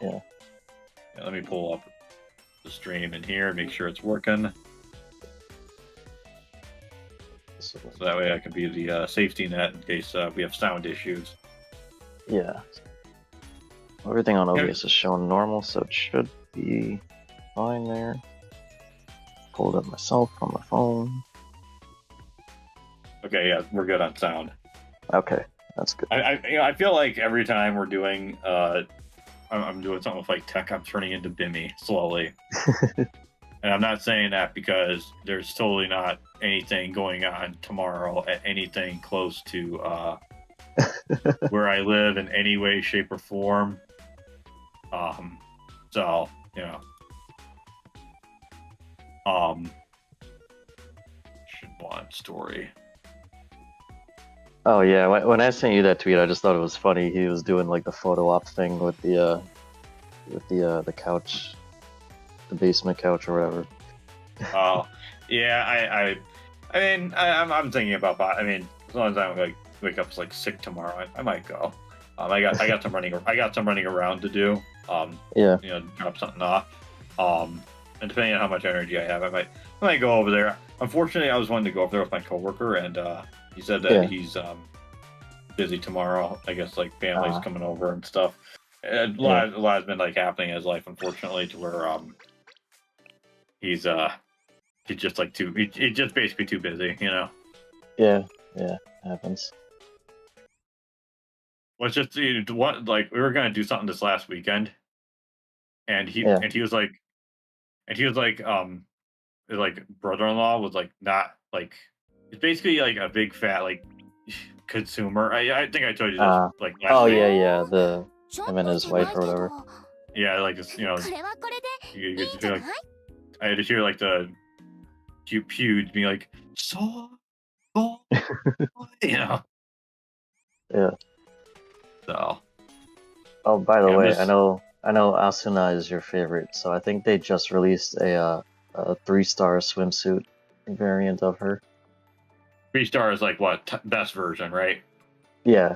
Yeah. Yeah, let me pull up the stream in here, make sure it's working. So that way I can be the safety net in case we have sound issues. Yeah. Everything on OBS is showing normal, so it should be fine there. Pulled up myself on my phone. Okay, yeah, we're good on sound. Okay, that's good. I feel like every time we're doing I'm doing something with like tech, I'm turning into Bimmy slowly. And I'm not saying that because there's totally not anything going on tomorrow at anything close to where I live in any way, shape, or form. So, you know. Should want story. Oh yeah, when I sent you that tweet, I just thought it was funny. He was doing like the photo op thing with the couch, the basement couch or whatever. Oh, yeah. I mean, I'm thinking about. I mean, as long as I don't like wake up like sick tomorrow, I might go. I got some running. I got some running around to do. Yeah. You know, drop something off. And depending on how much energy I have, I might go over there. Unfortunately, I was wanting to go over there with my coworker, and he said that he's busy tomorrow. I guess like family's coming over and stuff. A lot has been like happening in his life, unfortunately, to where he's just like he's just basically too busy, you know. Yeah, happens. Well, it's just what like we were gonna do something this last weekend, and he was like like brother-in-law was like not like it's basically like a big fat like consumer. I think I told you this like last week. Yeah, the him and his wife or whatever. Yeah, like this, you know, you just feel like I had to hear like the pews being like so, you know. Yeah. So. Oh, by the way, I know Asuna is your favorite, so I think they just released a 3-star swimsuit variant of her. 3-star is like what best version, right? Yeah,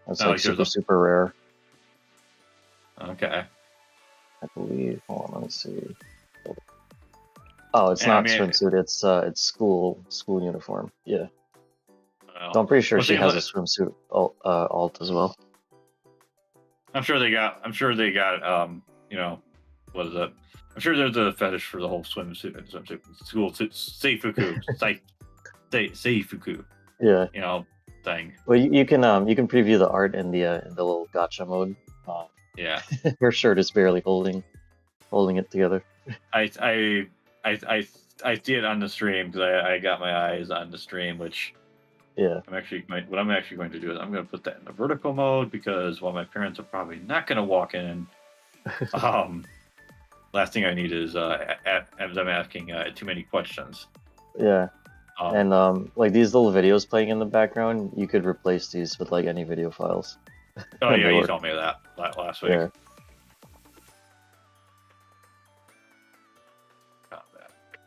it's like super rare. Okay. I believe. Hold on, let me see. Oh, it's not swimsuit. It's school uniform. Yeah. So I'm pretty sure she has a swimsuit alt as well. I'm sure they got. You know, what is it? I'm sure there's a fetish for the whole swimsuit. School seifuku, seifuku. Yeah. You know, thing. Well, you can preview the art in the little gacha mode. Yeah. Her shirt is barely holding it together. I see it on the stream because I got my eyes on the stream, which. Yeah. What I'm actually going to do is I'm going to put that in the vertical mode because while my parents are probably not going to walk in, last thing I need is them asking too many questions. Yeah. And like these little videos playing in the background, you could replace these with like any video files. Oh yeah, you told me that last week. Yeah.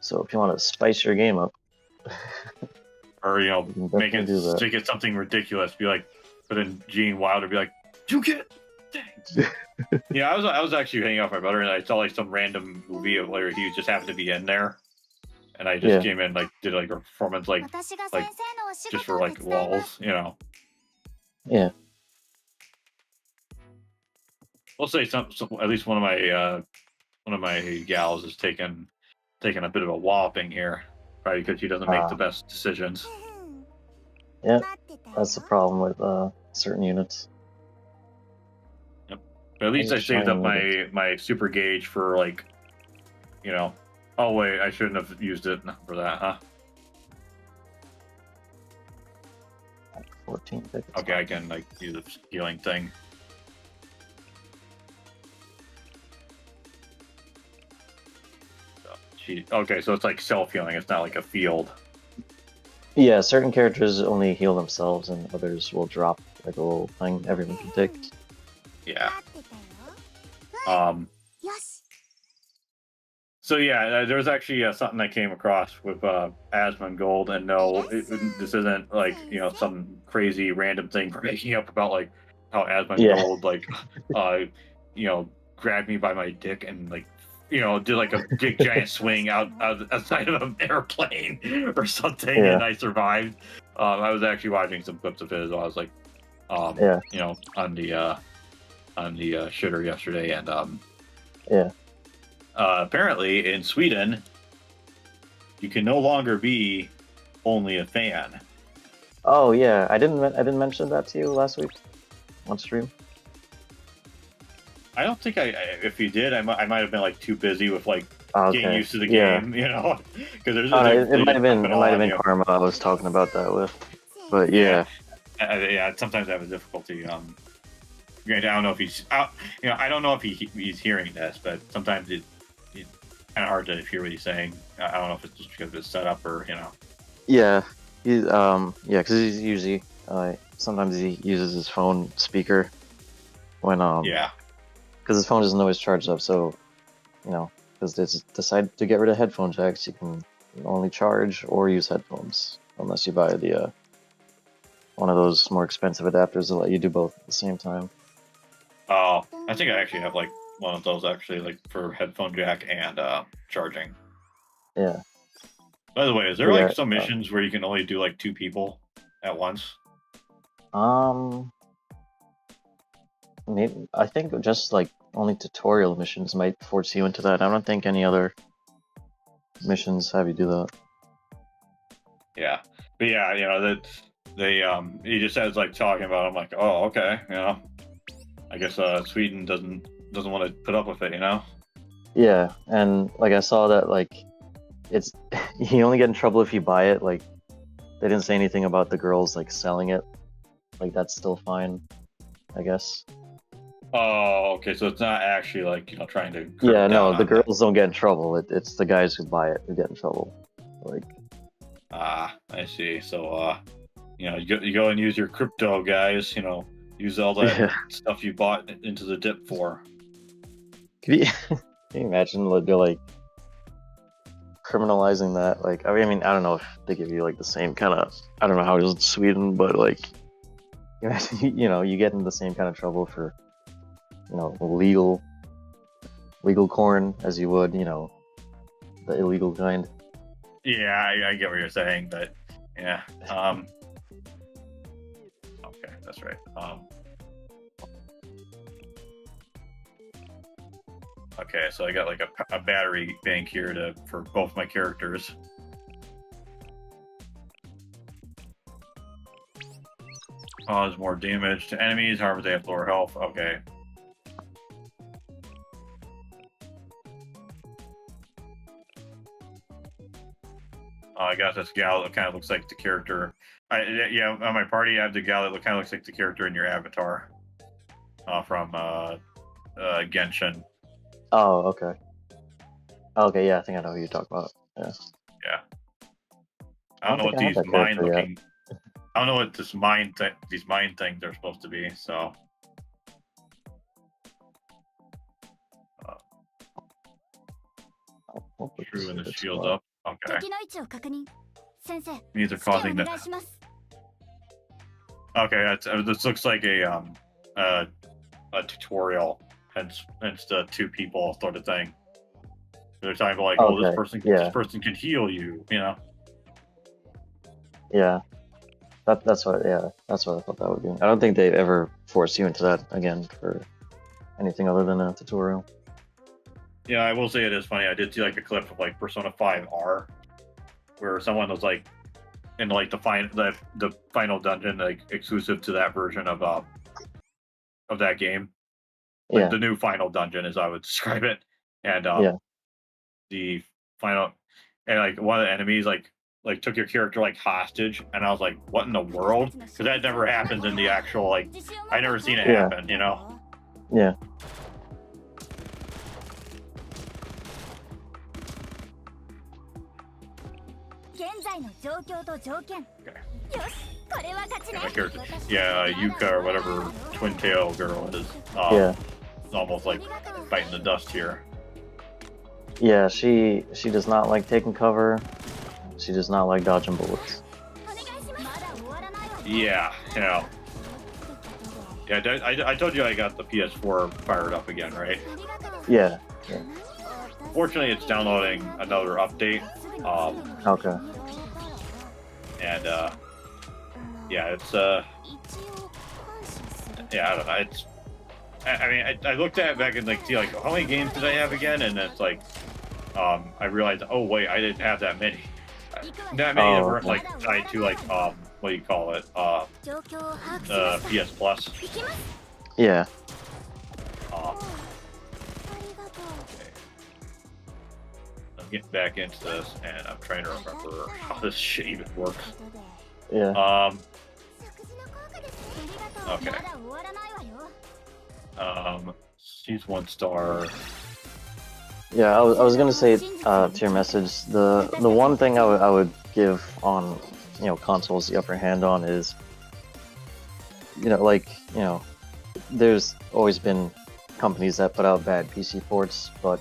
So if you want to spice your game up. Or make it something ridiculous. Be like, put in Gene Wilder. Be like, you get things. Yeah, I was actually hanging out with my brother, and I saw like some random movie of where he just happened to be in there, and I just came in like did like a performance like just for like lulz, you know. Yeah. We'll say some at least one of my gals is taking a bit of a whopping here. Probably because she doesn't make the best decisions. Yeah, that's the problem with certain units. Yep. But at least I saved up my super gauge for like, you know. Oh wait, I shouldn't have used it for that, huh? 14 tickets. Okay, I can like do the healing thing. Okay, so it's like self-healing. It's not like a field. Yeah, certain characters only heal themselves, and others will drop like a little thing everyone can take. Yeah. So yeah, there was actually something I came across with Asmon Gold, and no, this isn't like some crazy random thing for making up about like how Asmon Gold like grabbed me by my dick and like, you know, did like a big giant swing outside of an airplane or something, and I survived. I was actually watching some clips of it as well. I was like, you know, on the shitter yesterday, and apparently in Sweden, you can no longer be only a fan. Oh yeah, I didn't mention that to you last week on stream. I don't think if you did, I might have been like too busy with like getting used to the game, you know, because it might have been Karma I was talking about that with, but yeah, sometimes I have a difficulty. I don't know if he's, you know, I don't know if he's hearing this, but sometimes it's kind of hard to hear what he's saying. I don't know if it's just because of his setup or, you know. Yeah, because he's usually sometimes he uses his phone speaker when because his phone isn't always charged up, so you know, because they decide to get rid of headphone jacks, you can only charge or use headphones unless you buy the one of those more expensive adapters that let you do both at the same time. Oh, I think I actually have like one of those actually, like for headphone jack and charging. Yeah. By the way, is there like some missions where you can only do like 2 people at once? Maybe, I think just like only tutorial missions might force you into that. I don't think any other missions have you do that. Yeah, but yeah, you know that they he just says like talking about it, I'm like, oh, okay, you know, I guess Sweden doesn't want to put up with it, you know. Yeah, and like I saw that like it's you only get in trouble if you buy it. Like they didn't say anything about the girls like selling it. Like that's still fine, I guess. Oh, okay, so it's not actually like, you know, trying to. Yeah, no, the girls don't get in trouble. It's the guys who buy it who get in trouble. Like. I see. So, you know, you go and use your crypto, guys. You know, use all that stuff you bought into the dip for. Can you imagine they're like criminalizing that? Like, I mean, I don't know if they give you like the same kind of. I don't know how it is in Sweden, but like, you know, you get in the same kind of trouble for, you know, legal corn as you would, you know, the illegal kind. Yeah, I get what you're saying, but yeah. Okay, that's right. Okay, so I got like a battery bank here for both my characters. Cause more damage to enemies, however they have lower health. Okay. I got this gal that kind of looks like the character. Yeah, on my party, I have the gal that kind of looks like the character in your avatar from Genshin. Oh, okay. Okay, yeah, I think I know who you're talking about. Yeah. Yeah. I don't know what these mind looking. I don't know what these mind things are supposed to be. So. True, and the shield up. Okay. These are causing that. Okay, this looks like a tutorial, hence the 2 people sort of thing. They're talking about like, oh, this person can heal you, you know. Yeah, that's what I thought that would be. I don't think they'd ever force you into that again for anything other than a tutorial. Yeah, I will say it is funny. I did see like a clip of like Persona 5 R, where someone was like in like the final dungeon, like exclusive to that version of that game. Like, the new final dungeon, as I would describe it, and the final, and like one of the enemies like took your character like hostage, and I was like, what in the world? Because that never happens in the actual like. I never seen it happen, you know. Yeah. Yeah, Yuka or whatever twin tail girl is. It's almost like biting the dust here. Yeah, she does not like taking cover. She does not like dodging bullets. Yeah, you know. Yeah, I told you I got the PS4 fired up again, right? Yeah. Fortunately, it's downloading another update. Okay. And yeah, it's yeah, I don't know. It's I mean, I looked at it back and like see like how many games did I have again, and it's like I realized, oh wait, I didn't have that many. That many that weren't like tied to like what do you call it? PS Plus. Yeah. Okay. I'm getting back into this, and I'm trying to remember how this shit even works. Yeah. Okay. She's 1 star. Yeah, I was gonna say to your message, the one thing I would give on consoles the upper hand on is there's always been companies that put out bad PC ports, but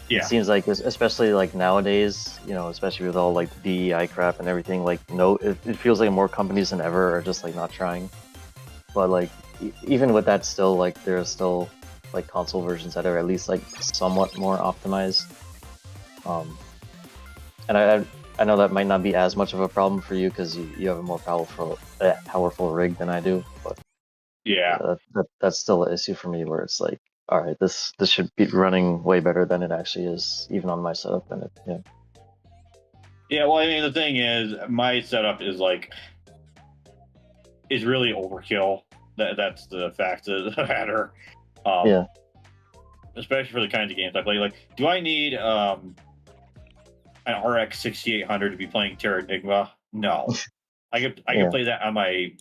it seems like especially like nowadays, especially with all like DEI crap and everything, like it feels like more companies than ever are just like not trying. But like even with that, still like there are still like console versions that are at least like somewhat more optimized. And I know that might not be as much of a problem for you because you have a more powerful rig than I do, but yeah, that's still an issue for me where it's like, all right, this should be running way better than it actually is, even on my setup. And yeah. Well, I mean, the thing is, my setup is really overkill. That's the fact of the matter. Yeah. Especially for the kinds of games I play. Like, do I need an RX 6800 to be playing Terra Enigma? No. I could play that on my,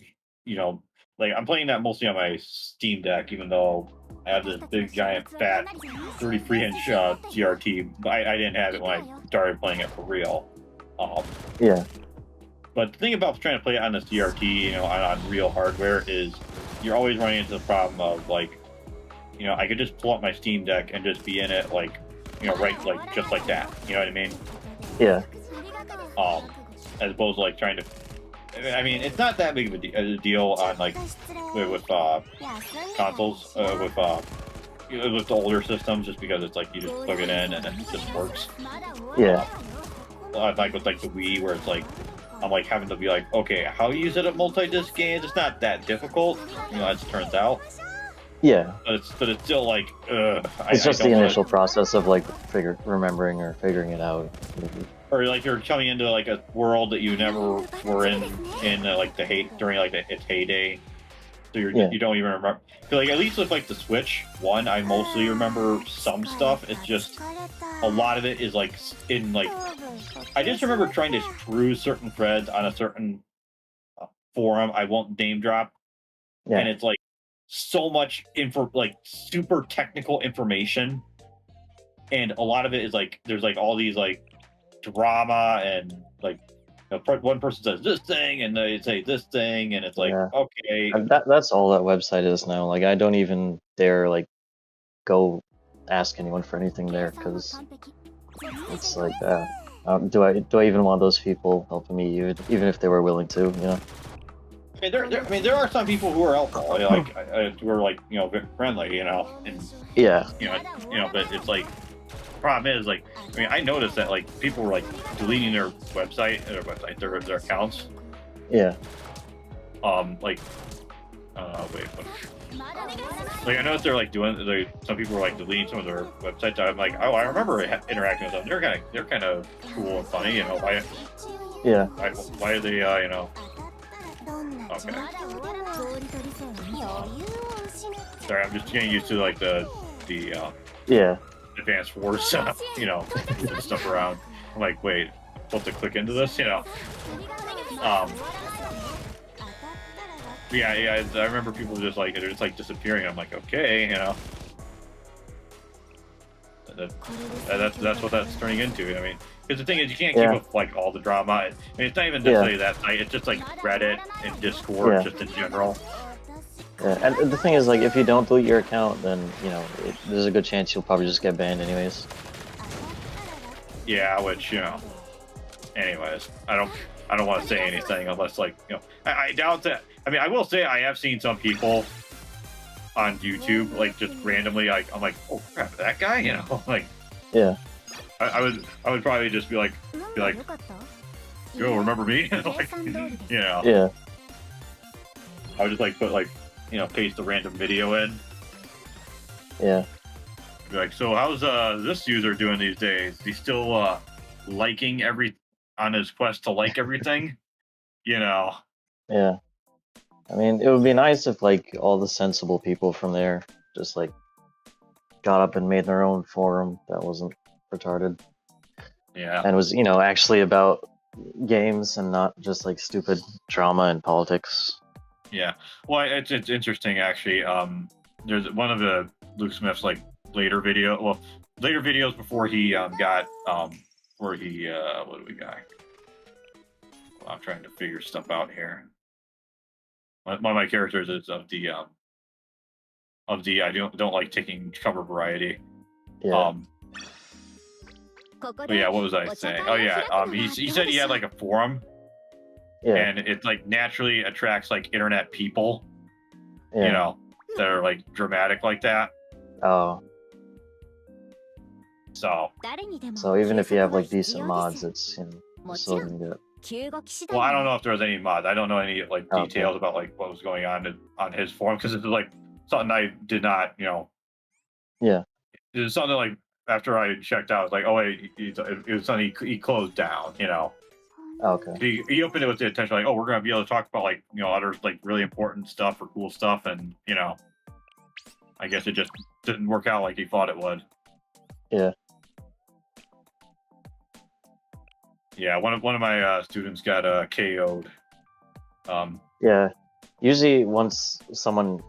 like I'm playing that mostly on my Steam Deck, even though I have this big giant fat 33-inch CRT. But I didn't have it when I started playing it for real. Yeah. But the thing about trying to play it on the CRT, on real hardware, is you're always running into the problem of like, I could just pull up my Steam Deck and just be in it, like, right, like just like that. You know what I mean? Yeah. As opposed to like trying to. I mean, it's not that big of a deal on like with consoles with the older systems, just because it's like you just plug it in and it just works. Yeah. Like with like the Wii, where it's like I'm like having to be like, okay, how you set up multi-disc games? It's not that difficult, as it turns out. Yeah. But it's still like, it's just the initial process of like remembering or figuring it out. Or like you're coming into like a world that you never were in like during like its heyday, so you don't even remember. Like at least with like the Switch one, I mostly remember some stuff. It's just a lot of it is like in like I just remember trying to peruse certain threads on a certain forum. I won't name drop, and it's like so much like super technical information, and a lot of it is like there's like all these like drama and like one person says this thing and they say this thing and it's like okay, and that's all that website is now. Like I don't even dare like go ask anyone for anything there because it's like do I even want those people helping me even if they were willing to, I mean, there are some people who are helpful, like who are like friendly, and but it's like problem is like I mean I noticed that like people were like deleting their accounts. Yeah. Like like I noticed they're like some people were like deleting some of their websites. I'm like, oh, I remember interacting with them. They're kind of cool and funny, why? Yeah. Why are they Okay. Sorry, I'm just getting used to like the advanced wars, stuff around. I'm like, wait, supposed to click into this, Yeah, I remember people just like they're just like disappearing. I'm like, okay, that's what that's turning into. I mean, because the thing is, you can't keep up like all the drama. I mean, it's not even necessarily that site. It's just like Reddit and Discord, just in general. Yeah, and the thing is, like, if you don't delete your account, then there's a good chance you'll probably just get banned anyways. Yeah, which anyways, I don't want to say anything unless like I doubt that. I mean, I will say I have seen some people on YouTube, like just randomly, like I'm like, oh crap, that guy, you know, like Yeah. I would probably just be like, yo, remember me? Like, you know. Yeah. I would just like put like, you know, paste a random video in. Yeah. Be like, so how's this user doing these days? He's still liking on his quest to like everything, you know. Yeah. I mean, it would be nice if like all the sensible people from there just like got up and made their own forum that wasn't retarded. Yeah. And was, you know, actually about games and not just like stupid drama and politics. Yeah. Well, it's interesting actually. There's one of the Luke Smith's like later videos before he got where he what do we got? Well, I'm trying to figure stuff out here. One of my characters is of the I don't like taking cover variety. Yeah. But yeah, what was I saying? Oh yeah, he said he had like a forum. Yeah. And it like naturally attracts like internet people, Yeah. you know, that are like dramatic like that. Oh. So even if you have like decent mods, it's, you know, still gonna get. Well, I don't know if there was any mods. I don't know any like details about like what was going on his forum because it's like something I did not, you know. Yeah. It was something like after I checked out, I was like, oh wait, it was something he closed down, you know. Okay. He opened it with the intention like, oh, we're gonna be able to talk about like, you know, other like really important stuff or cool stuff, and you know, I guess it just didn't work out like he thought it would. Yeah. Yeah, one of my students got KO'd. Yeah. Usually, once someone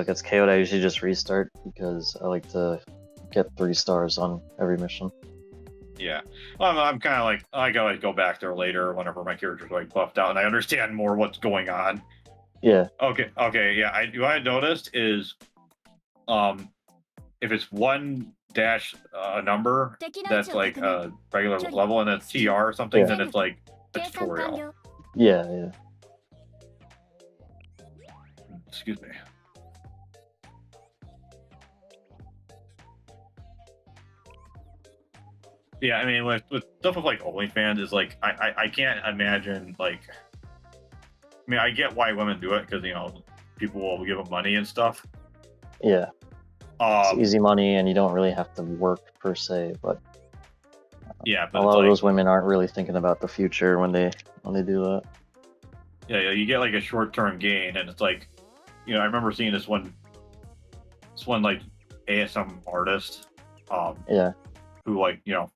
gets KO'd, I usually just restart because I like to get 3 stars on every mission. Yeah, well, I'm kind of like I gotta go back there later whenever my character's like buffed out and I understand more what's going on. Yeah. Okay. Yeah. What I noticed is, if it's one dash number that's like a regular level and it's TR or something, then it's like a tutorial. Yeah. Yeah. Excuse me. Yeah, I mean, with stuff with like OnlyFans is like I can't imagine like. I mean, I get why women do it because you know people will give them money and stuff. Yeah. It's easy money, and you don't really have to work per se. But yeah, but a lot of those women aren't really thinking about the future when they do that. Yeah, you get like a short-term gain, and it's like, you know, I remember seeing this one like ASM artist, yeah, who like you know.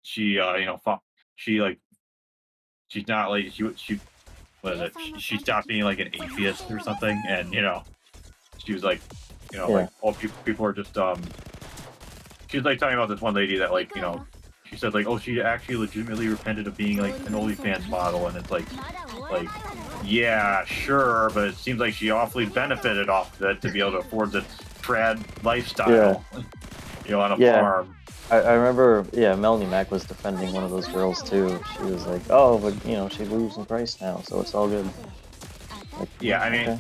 She you know she like she's not like she what is it she stopped being like an atheist or something, and you know she was like, you know, like all people are just she was like talking about this one lady that like, you know, she said like, oh, she actually legitimately repented of being like an OnlyFans model, and it's like yeah, sure, but it seems like she awfully benefited off of it to be able to afford the trad lifestyle, you know, on a farm. I remember, Melanie Mac was defending one of those girls too. She was like, "Oh, but you know, she's losing price now, so it's all good." Like, yeah, I mean,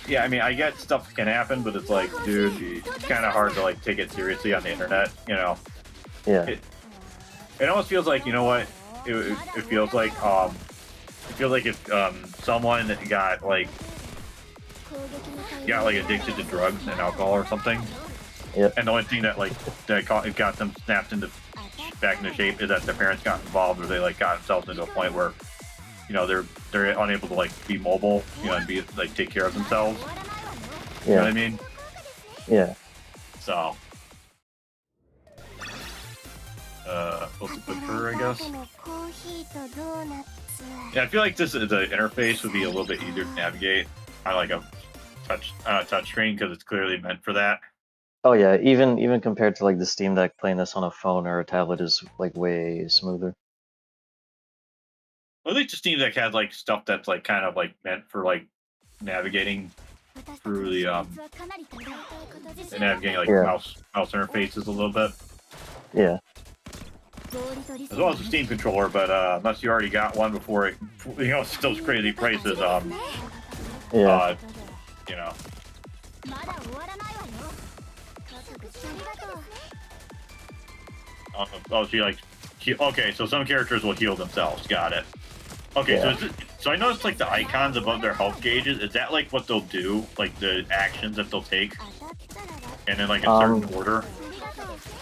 yeah, I mean, I get stuff can happen, but it's like, dude, it's kind of hard to like take it seriously on the internet, you know. Yeah. It almost feels like, you know what? It feels like if someone got addicted to drugs and alcohol or something. Yep. And the only thing that got them snapped back into shape is that their parents got involved, or they like got themselves into a point where, you know, they're unable to like be mobile, you know, and be like take care of themselves. You know what I mean? Yeah. So, what's it for, I guess? Yeah, I feel like the interface would be a little bit easier to navigate on like a touch screen because it's clearly meant for that. Oh yeah, even compared to like the Steam Deck, playing this on a phone or a tablet is like way smoother. Well, at least the Steam Deck has like stuff that's like kind of like meant for like navigating through the mouse interfaces a little bit. Yeah. As well as the Steam controller, but unless you already got one before it, you know, it's those crazy prices. Yeah. You know. Oh, she like. Okay, so some characters will heal themselves. Got it. Okay, Yeah. so I noticed like the icons above their health gauges. Is that like what they'll do? Like the actions that they'll take, and in like a certain order?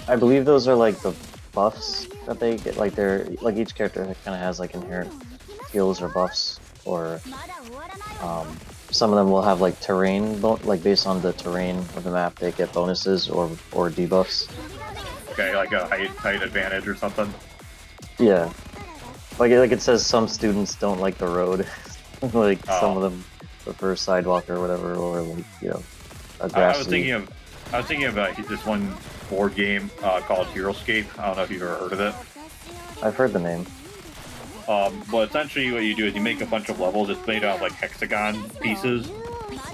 I believe those are like the buffs that they get. Like they're like each character kind of has like inherent skills or buffs, or some of them will have like terrain, like based on the terrain of the map, they get bonuses or debuffs. Okay, like a height advantage or something. Yeah, like it says some students don't like the road, like some of them prefer sidewalk or whatever, or like a grassy. I was thinking about this one board game called Heroescape. I don't know if you've ever heard of it. I've heard the name. Well, essentially what you do is you make a bunch of levels. It's made out of like hexagon pieces,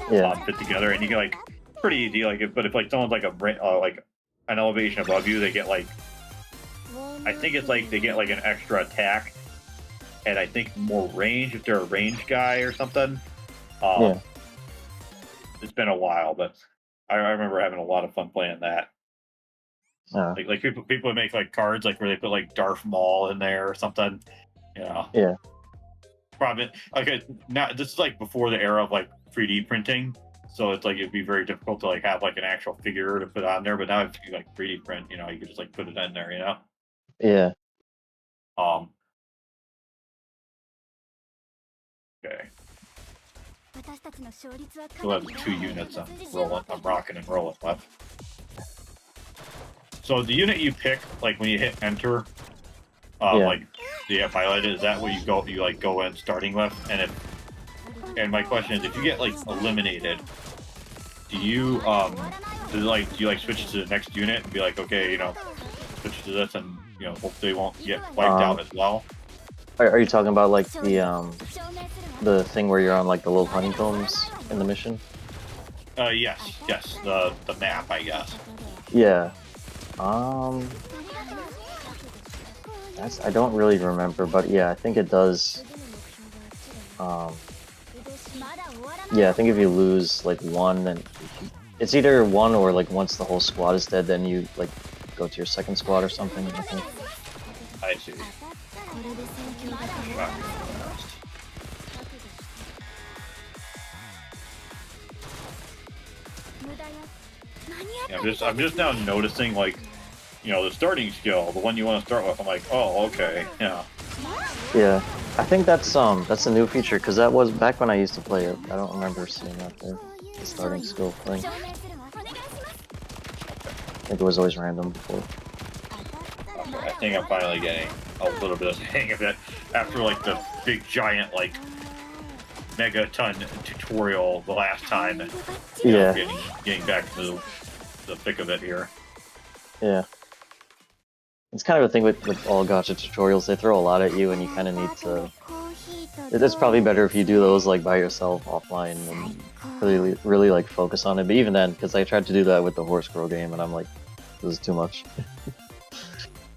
fit together, and you get like pretty easy. Like, but if like someone's like like an elevation above you, they get like, I think it's like they get like an extra attack, and I think more range if they're a range guy or something. It's been a while, but I remember having a lot of fun playing that. Like people make like cards like where they put like Darth Maul in there or something. Yeah. Probably okay. Now this is like before the era of like 3D printing, so it's like it'd be very difficult to like have like an actual figure to put on there. But now if you like 3D print, you could just like put it in there. Yeah. Okay. We'll have 2 units. I'm rocking and rolling left. So the unit you pick, like when you hit enter, like you have highlighted, is that what you like go in starting with? And my question is, if you get like eliminated, do you do you switch to the next unit and be like, okay, switch to this and hopefully they won't get wiped out as well? Are you talking about like the thing where you're on like the little honeycombs in the mission? Yes, the map, I guess. Yeah. I don't really remember, but yeah, I think it does. Yeah, I think if you lose like one, then it's either one or like once the whole squad is dead, then you like go to your second squad or something. I think. I see. Yeah, I'm just now noticing like, the starting skill, the one you want to start with. I'm like, oh, okay, yeah. Yeah, I think that's a new feature because that was back when I used to play it. I don't remember seeing that there, the starting skill thing. I think it was always random before. Okay, I think I'm finally getting a little bit of the hang of it after like the big giant like megaton tutorial the last time. Yeah. Getting back to the thick of it here. Yeah. It's kind of a thing with all gacha tutorials. They throw a lot at you, and you kind of need to. It's probably better if you do those like by yourself offline and really like focus on it. But even then, because I tried to do that with the horse girl game, and I'm like, this is too much.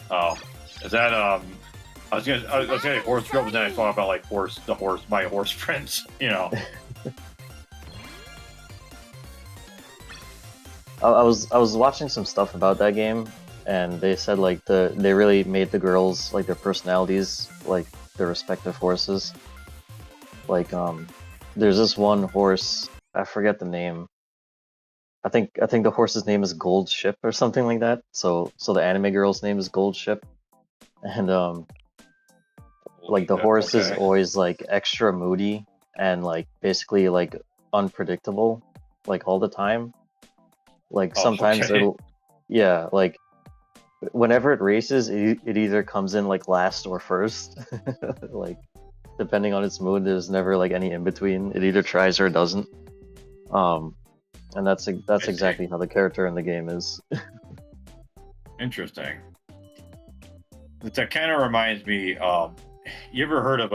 Oh, is that I was gonna say horse girl, but then I thought about like my horse prince. I was watching some stuff about that game, and they said like they really made the girls like their personalities like their respective horses. Like there's this one horse, I forget the name. I think the horse's name is Gold Ship or something like that. So the anime girl's name is Gold Ship, and like the horse is always like extra moody and like basically like unpredictable, like all the time. Like sometimes like whenever it races, it either comes in like last or first. Like depending on its mood, there's never like any in between. It either tries or doesn't. And that's exactly how the character in the game is. Interesting. That kind of reminds me. You ever heard of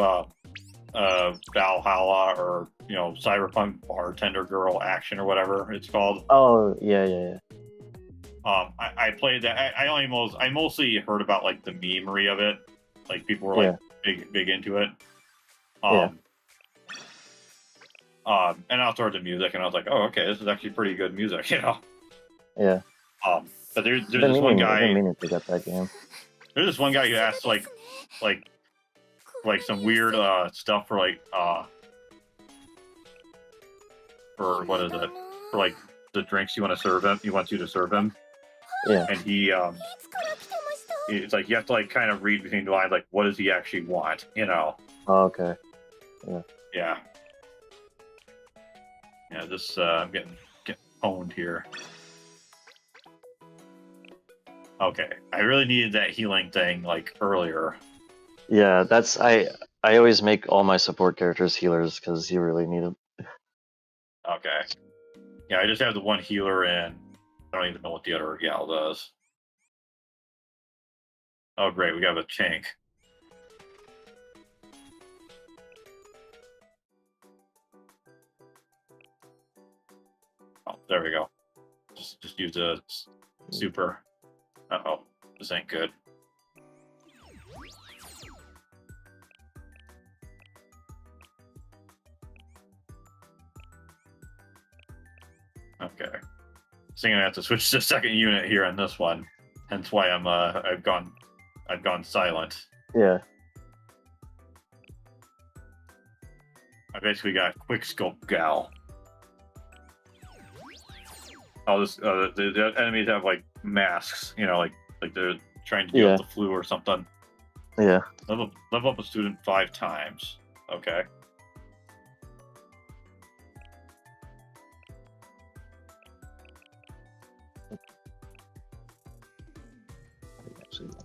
Valhalla or Cyberpunk Bartender Girl Action or whatever it's called? Oh yeah. I played that. I mostly heard about like the memery of it. Like people were like big into it. And I started the music, and I was like, oh, okay, this is actually pretty good music, you know. Yeah. But there's this one guy. I've been meaning to get that game. There's this one guy who asks like some weird stuff for for what is it? For like the drinks you want to serve him. He wants you to serve him. Yeah. And it's like you have to like kind of read between the lines, like what does he actually want, you know? Oh, okay. Yeah. Yeah. Yeah. This I'm getting owned here. Okay, I really needed that healing thing like earlier. Yeah, that's I always make all my support characters healers because you really need them. Okay. Yeah, I just have the one healer and I don't even know what the other gal does. Oh great, we got a tank. Oh, there we go. Just use a super. Uh-oh, this ain't good. Okay. So I'm gonna have to switch to the second unit here on this one. Hence why I'm I've gone silent. Yeah. I basically got quick scope gal. Oh, this the enemies have like masks, you know, like they're trying to deal with the flu or something. Yeah. Level up a student 5 times. Okay.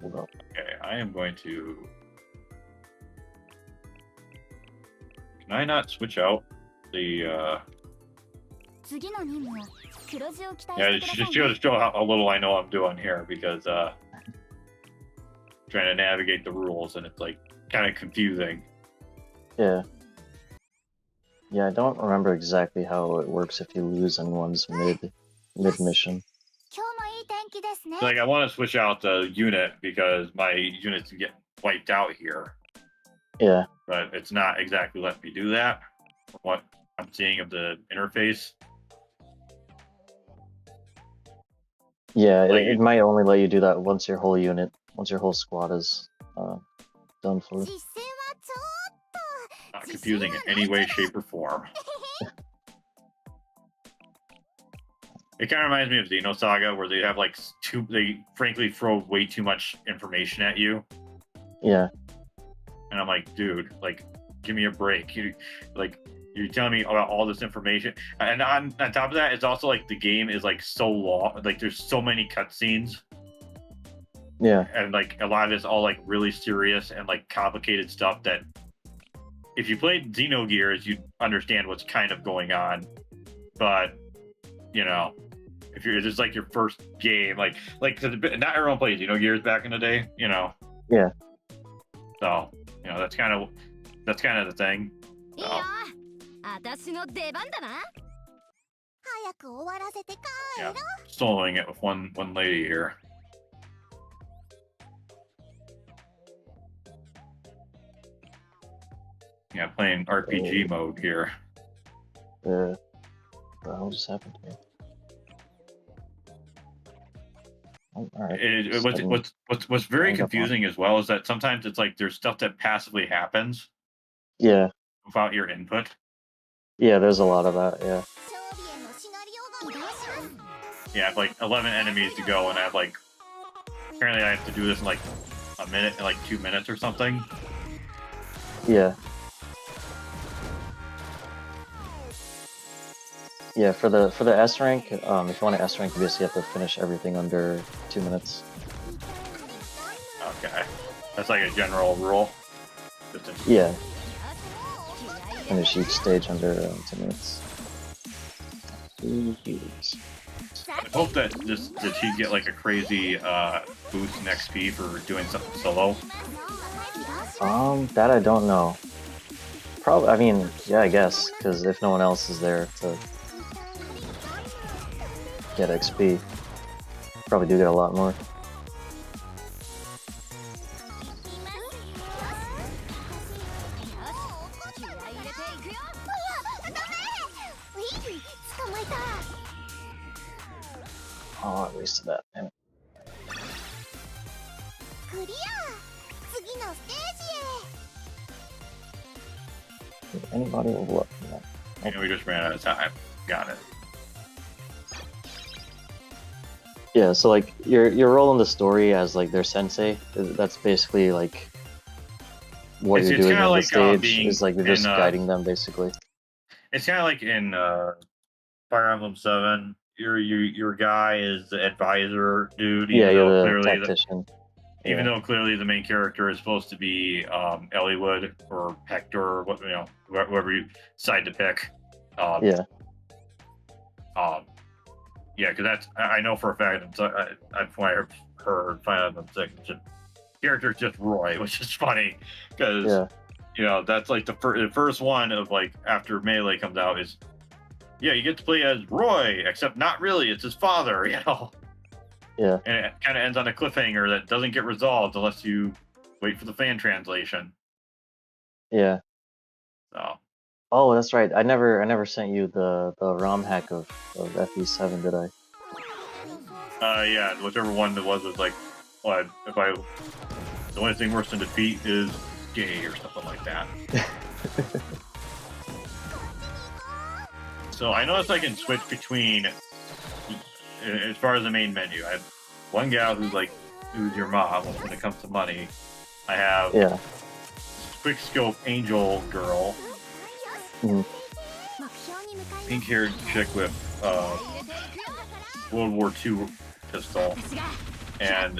Hold up. Okay, I am going to. Can I not switch out the? Yeah, just show how little I know I'm doing here because trying to navigate the rules and it's like kind of confusing. Yeah. Yeah, I don't remember exactly how it works if you lose anyone's mid mission. Like I want to switch out the unit because my units get wiped out here. Yeah. But it's not exactly letting me do that. From what I'm seeing of the interface. Yeah, like, it might only let you do that once your whole squad is done for. Not confusing in any way, shape, or form. It kind of reminds me of Xenosaga, where they have like they frankly throw way too much information at you. Yeah. And I'm like, dude, like, give me a break. You're telling me about all this information, and on top of that, it's also like the game is like so long. Like there's so many cutscenes. Yeah. And like a lot of it's all like really serious and like complicated stuff that if you played Xenogears, you'd understand what's kind of going on. But you know, if you're just like your first game, like not everyone plays Xenogears back in the day, you know. Yeah. So you know that's kind of the thing. So. Yeah, soloing it with one lady here. Yeah, playing RPG mode here. What the hell just happened here? Oh, all right. What's very confusing as well is that sometimes it's like there's stuff that passively happens. Yeah. Without your input. Yeah, there's a lot of that. Yeah. Yeah, I have like 11 enemies to go, and I have like apparently I have to do this in like a minute, in like 2 minutes or something. Yeah. Yeah, for the S rank, if you want to S rank, you basically have to finish everything under 2 minutes. Okay, that's like a general rule. Yeah. Finish each stage under 2 minutes. I hope that he get like a crazy boost in XP for doing something solo. That I don't know. Probably. I mean, yeah, I guess because if no one else is there to get XP, probably do get a lot more. Oh, I wasted that. Damn it. Did anybody level up from that? Yeah, we just ran out of time. Got it. Yeah, so like you're rolling the story as like their sensei. That's basically like what you're doing on the stage is like you're just guiding them basically. It's kind of like in Fire Emblem 7. Your guy is the advisor dude. Yeah, you're the tactician. Even though clearly the main character is supposed to be Eliwood or Hector, or what whoever you decide to pick. Yeah, because that's I know for a fact. I've heard Final Emblem 6. Character is just Roy, which is funny because that's like the first one of like after Melee comes out is you get to play as Roy, except not really. It's his father, Yeah. And it kind of ends on a cliffhanger that doesn't get resolved unless you wait for the fan translation. Yeah. So. Oh, that's right. I never sent you the ROM hack of FE7, did I? Yeah, whichever one it was like, well, the only thing worse than defeat is gay or something like that. So I noticed I can switch between, as far as the main menu, I have one gal who's your mom when it comes to money. I have quick scope angel girl, pink-haired chick with World War II pistol, and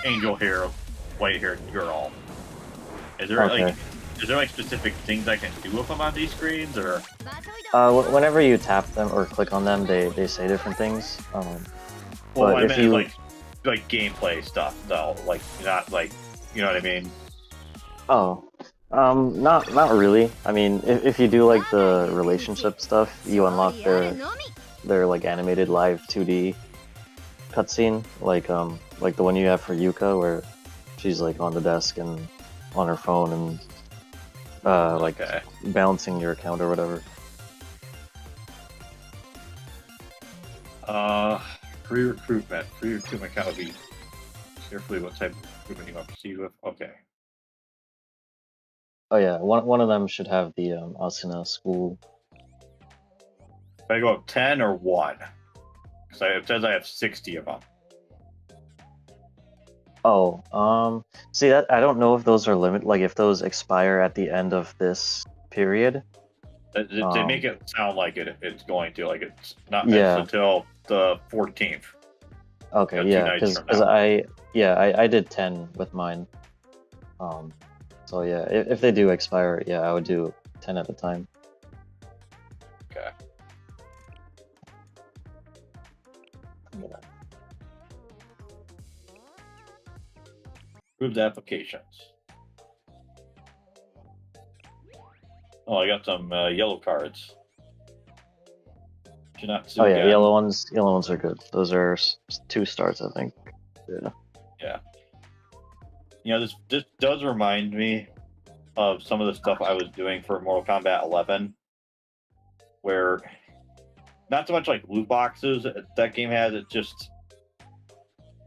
angel hair, white-haired girl. Is there specific things I can do with them on these screens, or? Whenever you tap them or click on them, they say different things. Well, I meant like gameplay stuff, though. Like not like, you know what I mean? Oh, not really. I mean, if you do like the relationship stuff, you unlock their like animated live 2D cutscene, like the one you have for Yuka, where she's like on the desk and on her phone and balancing your account or whatever. Pre-recruitment. Pre-recruitment kind of be carefully what type of recruitment you want to proceed with. Okay. Oh yeah, one of them should have the Asuna school. If I go up 10 or 1? Because it says I have 60 of them. Oh, see that I don't know if those are like if those expire at the end of this period. They make it sound like it's going to, like it's not until the 14th. Okay, yeah, because I did 10 with mine. So yeah, if they do expire, I would do 10 at a time. Okay. Approved applications. Oh, I got some yellow cards. Oh yeah, yellow ones are good. Those are 2 stars, I think. Yeah. You know, this does remind me of some of the stuff I was doing for Mortal Kombat 11, where not so much like loot boxes that game has. It's just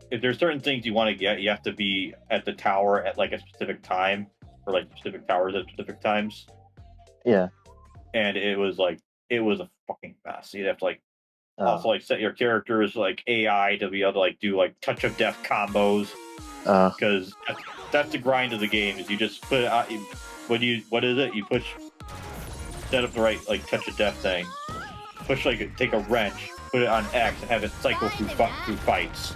if there's certain things you want to get, you have to be at the tower at like a specific time, or like specific towers at specific times. Yeah. And it was a fucking mess. You'd have to also like set your characters like AI to be able to like do like touch of death combos. Because that's the grind of the game. Is you just put it out. What is it? You push, set up the right like touch of death thing. Push take a wrench, put it on X, and have it cycle through fights.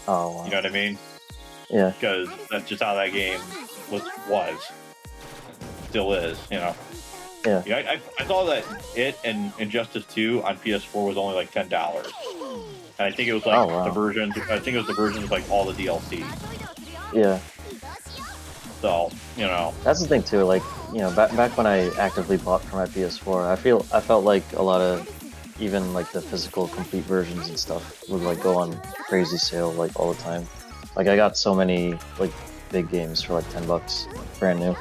Oh. Wow. You know what I mean? Yeah. Because that's just how that game was. Still is. You know. Yeah. I saw that it and Injustice 2 on PS4 was only like $10. And I think it was like the version. I think it was the version with like all the DLC. Yeah. So that's the thing too. Like back when I actively bought for my PS4, I felt like a lot of even like the physical complete versions and stuff would like go on crazy sale like all the time. Like I got so many like big games for like $10, brand new.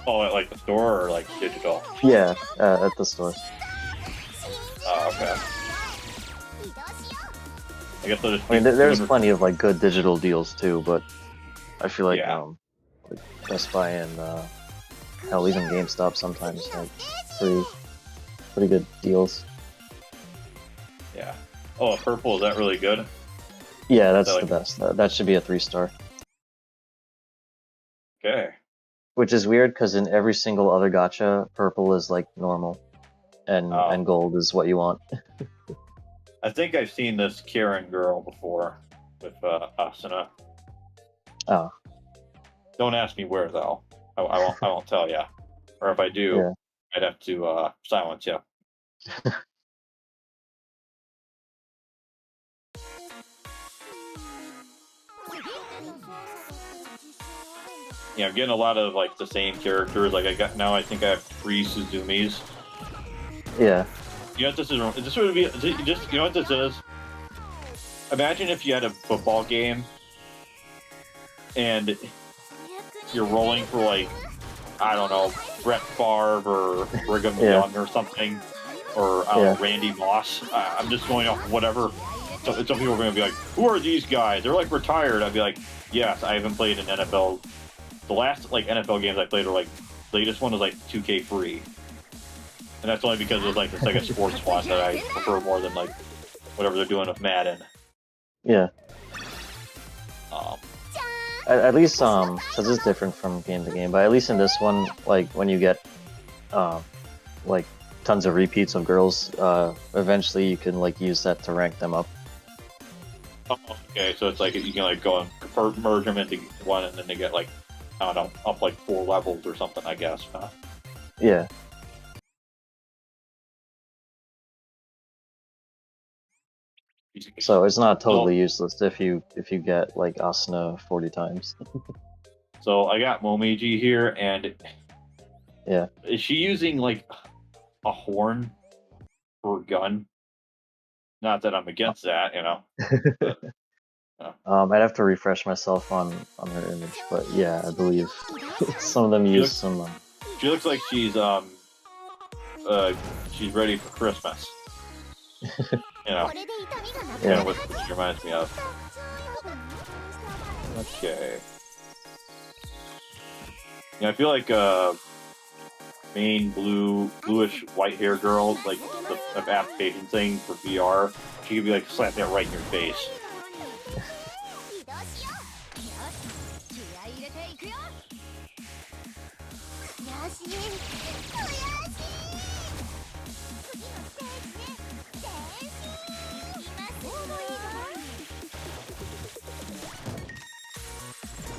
Oh, at like the store or like digital? Yeah, at the store. Oh, okay. I guess they'll just I mean, there's plenty of like good digital deals too, but I feel like like Best Buy and hell, even GameStop sometimes have pretty good deals. Yeah. Oh, purple, is that really good? Yeah, that's the best. That should be a 3-star. Okay. Which is weird because in every single other gacha, purple is like normal, and gold is what you want. I think I've seen this Karen girl before with Asuna. Oh. Don't ask me where though. I won't tell you. Or if I do, I'd have to silence you. Yeah, I'm getting a lot of like the same characters. Like I think I have 3 Suzumis. Yeah. You know what this is? This would be just, you know what this is? Imagine if you had a football game and you're rolling for like, I don't know, Brett Favre or Brigham Young or something, or I don't know, Randy Moss. I'm just going off whatever. So some people are going to be like, "Who are these guys? They're like retired." I'd be like, "Yes, I haven't played an NFL. The last like NFL games I played are like, latest one was like 2K free, and that's only because it's like a sports one that I prefer more than like whatever they're doing with Madden." Yeah. At least because it's different from game to game, but at least in this one, like when you get like tons of repeats of girls, eventually you can like use that to rank them up. Oh, okay, so it's like you can like go and merge them into one, and then they get like, I don't know, up like 4 levels or something, I guess. Huh? Yeah. So it's not totally useless if you get like Asuna 40 times. So I got Momiji here, and yeah, is she using like a horn for a gun? Not that I'm against that, you know. But, I'd have to refresh myself on her image, but yeah, I believe some of them use some. She looks like she's ready for Christmas. You know, kind of what she reminds me of. Okay. Yeah, I feel like main bluish white hair girl, like the application thing for VR, she could be like slap that right in your face.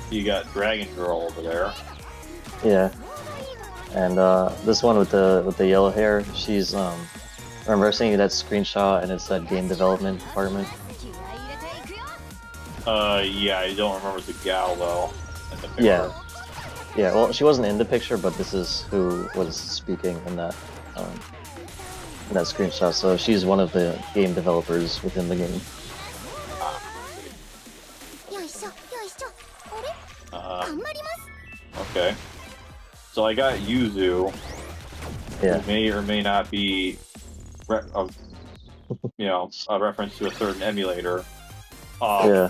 You got Dragon Girl over there. Yeah. And this one with the yellow hair, she's remember seeing that screenshot and it's that game development department? Yeah, I don't remember the gal though. Yeah. Yeah, well she wasn't in the picture, but this is who was speaking in that screenshot, so she's one of the game developers within the game. Okay. So I got Yuzu, who may or may not be, you know, a reference to a certain emulator. Yeah.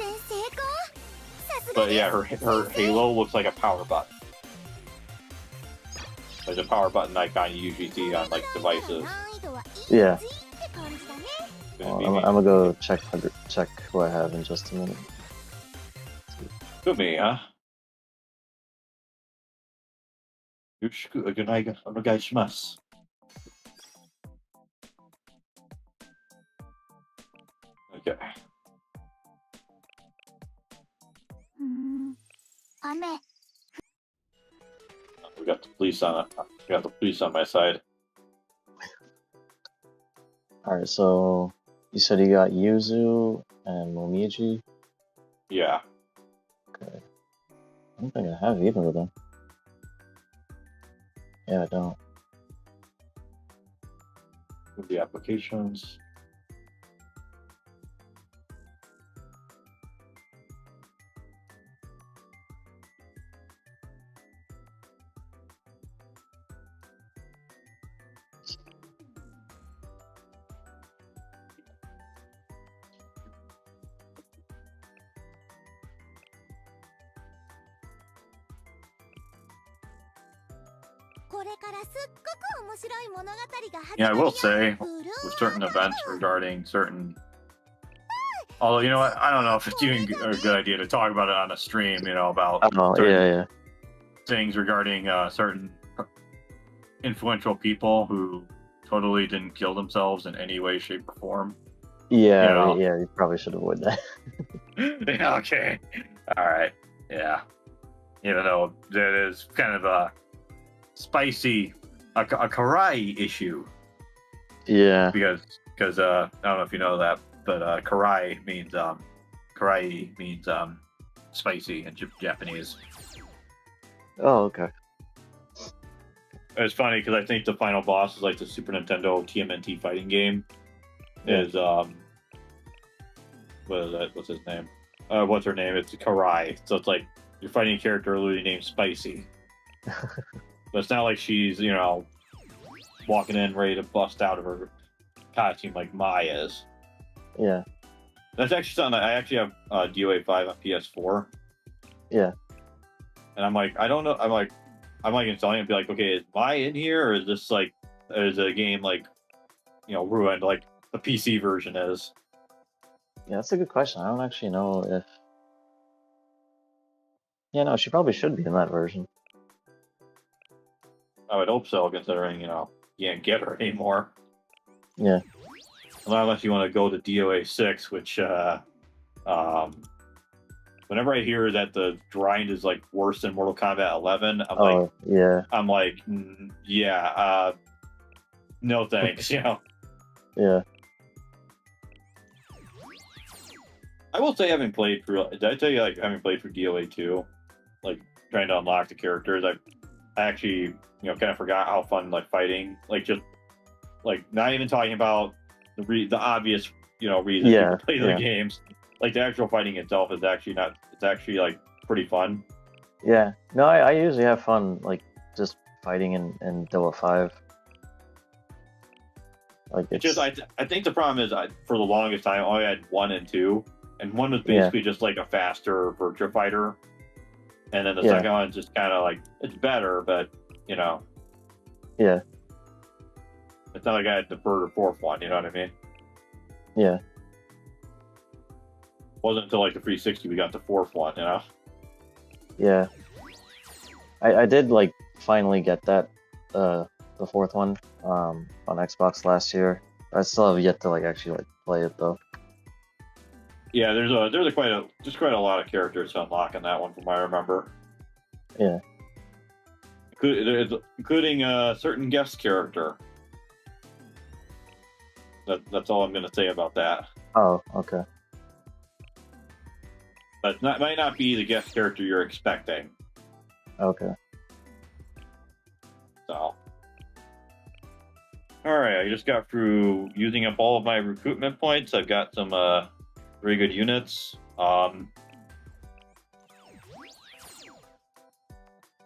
But yeah, her halo looks like a power button. Like a power button icon you usually see on like devices. Yeah. I'm gonna go check who I have in just a minute. Could be, huh? Onegaishimasu. Okay. We got the police on it. We got the police on my side. Alright, so you said you got Yuzu and Momiji? Yeah. Okay. I don't think I have either of them. Yeah, I don't. The applications. Yeah, I will say, with certain events regarding certain... Although, you know what, I don't know if it's even a good idea to talk about it on a stream, you know, about things regarding certain influential people who totally didn't kill themselves in any way, shape, or form. Yeah, you know? Yeah, you probably should avoid that. Yeah, okay. Alright, yeah. Even though that is kind of a spicy, a karai issue. Yeah. Because I don't know if you know that, but karai means spicy in Japanese. Oh, okay. It's funny because I think the final boss is like the Super Nintendo TMNT fighting game. Is what is that? What's his name? What's her name? It's Karai. So it's like you're fighting a character literally named Spicy. But it's not like she's, you know, walking in ready to bust out of her costume like Mai is. Yeah. That's actually something I actually have DOA 5 on PS4. Yeah. And I'm like, I don't know. I'm like installing it and be like, okay, is Mai in here, or is this like, is a game like, you know, ruined like the PC version is? Yeah, that's a good question. I don't actually know if... Yeah, no, she probably should be in that version. I would hope so, considering, you know, you can't get her anymore. Yeah. Unless you want to go to DOA 6, which, whenever I hear that the grind is like worse than Mortal Kombat 11, I'm like, yeah, no thanks, you know. Yeah. I will say, having played through, did I tell you, like, having played through DOA 2, like, trying to unlock the characters, I actually, you know, kind of forgot how fun, like, fighting, like, just, like, not even talking about the obvious, you know, reason people play the games. Like, the actual fighting itself is actually not, it's actually, like, pretty fun. Yeah. No, I usually have fun, like, just fighting in DOA 5. Like, it's just, I think the problem is, for the longest time, I only had 1 and 2. And 1 was basically just like a faster Virtua Fighter. And then the second one is just kind of like, it's better, but, you know. Yeah. It's not like I had the third or fourth one, you know what I mean? Yeah. It wasn't until like the 360 we got the fourth one, you know? Yeah. I did, like, finally get that, the fourth one, on Xbox last year. I still have yet to, like, actually, like, play it, though. Yeah, there's quite a lot of characters to unlock in that one, from what I remember. Yeah. Including a certain guest character. That's all I'm going to say about that. Oh, okay. But it might not be the guest character you're expecting. Okay. So. Alright, I just got through using up all of my recruitment points. I've got some very good units.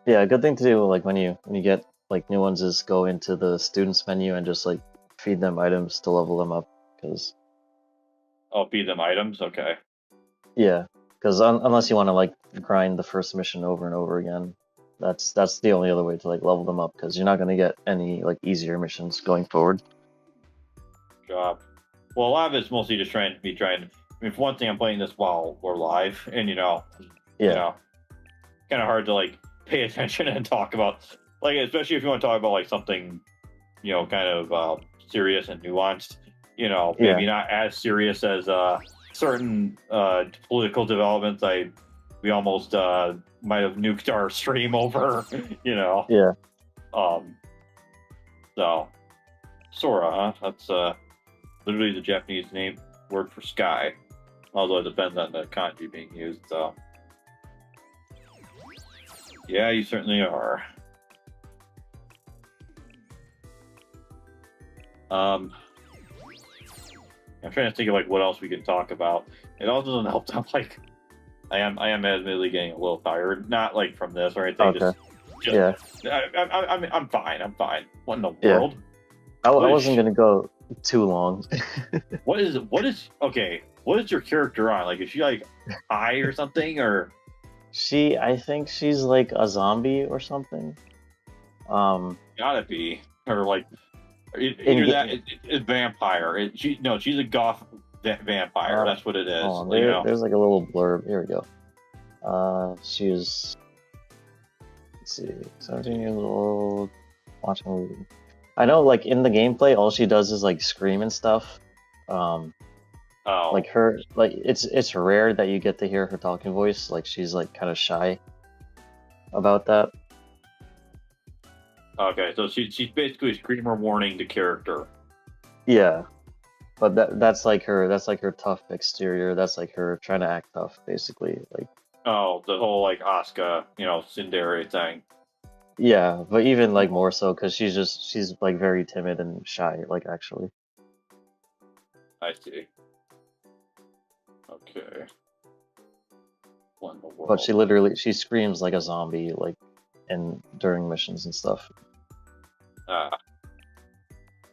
Yeah, a good thing to do, like, when you get, like, new ones is go into the students menu and just, like, feed them items to level them up, because... Oh, feed them items? Okay. Yeah, because unless you want to, like, grind the first mission over and over again, that's the only other way to, like, level them up, because you're not going to get any, like, easier missions going forward. Job. Well, a lot of it's mostly just trying. I mean, for one thing, I'm playing this while we're live, and, you know, kind of hard to, like, pay attention and talk about, like, especially if you want to talk about, like, something, you know, kind of serious and nuanced, you know, maybe not as serious as certain political developments we almost might have nuked our stream over, you know. Yeah. So, Sora, huh? That's literally the Japanese word for sky. Although it depends on the kanji being used, so. Yeah, you certainly are. I'm trying to think of, like, what else we can talk about. It also doesn't help that, like, I am admittedly getting a little tired. Not, like, from this or anything. Okay. I'm fine. What in the world? I wasn't gonna go too long. What is your character on? Like, is she, like, high or something, or? I think she's, like, a zombie or something. Gotta be, or like either that it's vampire. She's a goth vampire. That's what it is. There's like a little blurb. Here we go. She's, let's see, 17 years old, watching a movie. I know, like in the gameplay, all she does is like scream and stuff. Like her, like it's rare that you get to hear her talking voice. Like she's like kind of shy about that. Okay, so she's basically a screamer warning the character. Yeah, but that's like her tough exterior. That's like her trying to act tough, basically. Like the whole like Asuka, tsundere thing. Yeah, but even like more so because she's like very timid and shy. Like actually. I see. Okay. But she screams like a zombie, like during missions and stuff.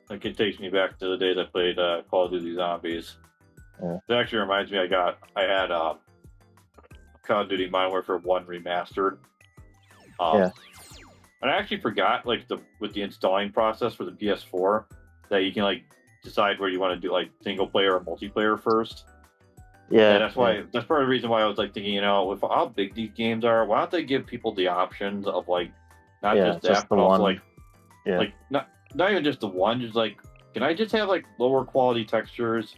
Like it takes me back to the days I played Call of Duty Zombies. Yeah. It actually reminds me I had Call of Duty Modern Warfare 1 remastered. And I actually forgot with the installing process for the PS4 that you can like decide where you want to do like single player or multiplayer first. Yeah, and that's why that's part of the reason why I was like thinking, with how big these games are, why don't they give people the options of like not just that, but also like not even just the one, just like, can I just have like lower quality textures?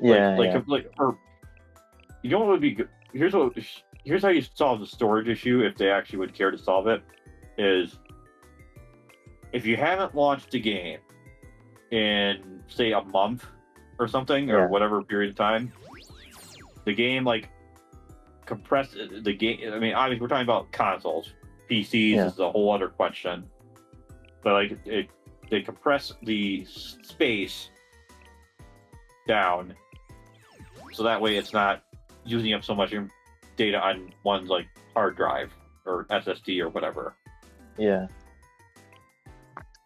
Or you know what would be good? Here's how you solve the storage issue if they actually would care to solve it. Is if you haven't launched the game in say a month or something or whatever period of time, the game like compress the game. I mean, obviously we're talking about consoles. PCs is a whole other question, but like they compress the space down so that way it's not using up so much data on one's like hard drive or SSD or whatever. Yeah.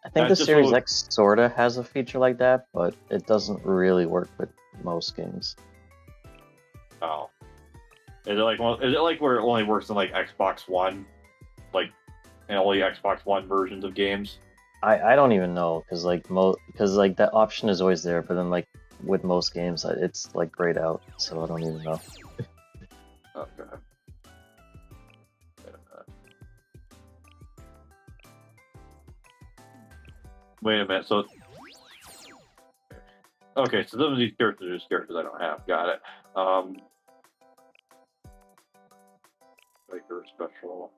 I think the Series X sorta has a feature like that, but it doesn't really work with most games. Oh. Is it like where it only works in like Xbox One? Like and only Xbox One versions of games? I don't even know, because like that option is always there, but then like with most games it's like grayed out, so I don't even know. Okay. Wait a minute, so okay, so those are these characters are just characters I don't have. Got it. Biker special.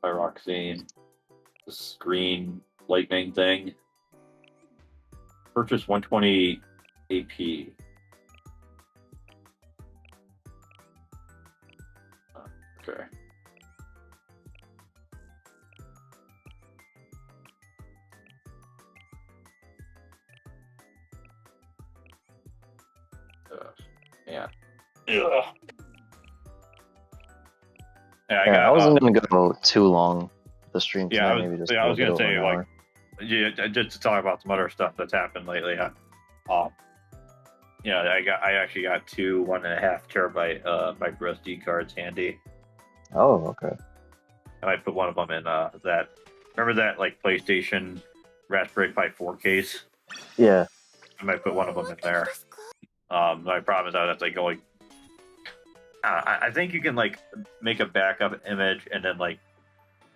Pyroxene. The screen lightning thing. Purchase 120 AP. Okay. Yeah. Ugh. I wasn't gonna go too long. The stream tonight, I was gonna say like, just to talk about some other stuff that's happened lately. I actually got 2 1.5 terabyte micro SD cards handy. Oh, okay. I might put one of them in that. Remember that like PlayStation Raspberry Pi 4 case? Yeah. I might put one of them in there. My problem is I would have to go like. I think you can like make a backup image and then like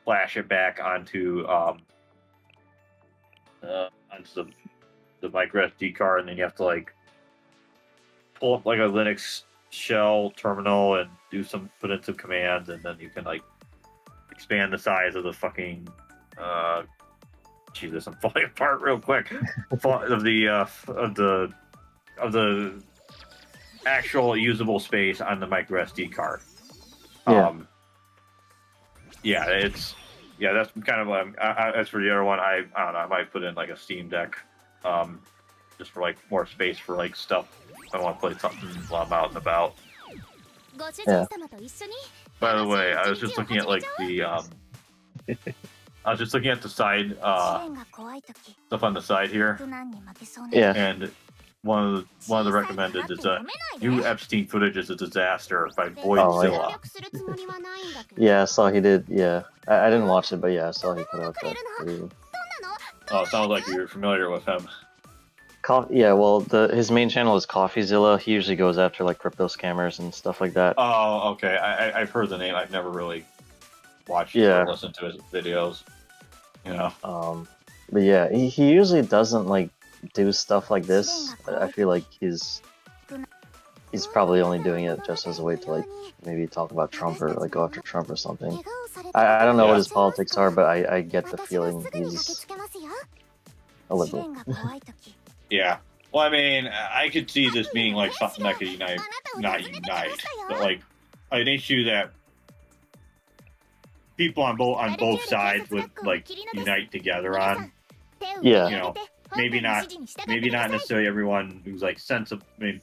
flash it back onto the micro SD card, and then you have to like pull up like a Linux shell terminal and put in some commands, and then you can like expand the size of the fucking Jesus, I'm falling apart real quick of the actual usable space on the micro SD card. That's kind of as for the other one, I don't know, I might put in like a Steam Deck, just for like more space for like stuff I want to play something while I'm out and about. Yeah. By the way, I was just looking at like the I was just looking at the side stuff on the side here. Yeah. And one of the recommended is new Epstein footage is a disaster by Boyzilla. Yeah, I saw he did. Yeah, I didn't watch it, but yeah, I saw he put out that video. Oh, it sounds like you're familiar with him. Yeah, well, his main channel is CoffeeZilla. He usually goes after like crypto scammers and stuff like that. Oh, okay. I've heard the name. I've never really watched or listened to his videos. You know. But yeah, he usually doesn't like do stuff like this. I feel like he's probably only doing it just as a way to like maybe talk about Trump or like go after Trump or something. I don't know what his politics are, but I get the feeling he's a liberal. Yeah. Well, I mean, I could see this being like something that could not unite, but like an issue that people on both sides would like unite together on. Yeah. You know, maybe not necessarily everyone who's like sensible. I mean,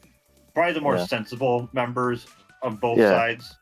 probably the more sensible members of both sides.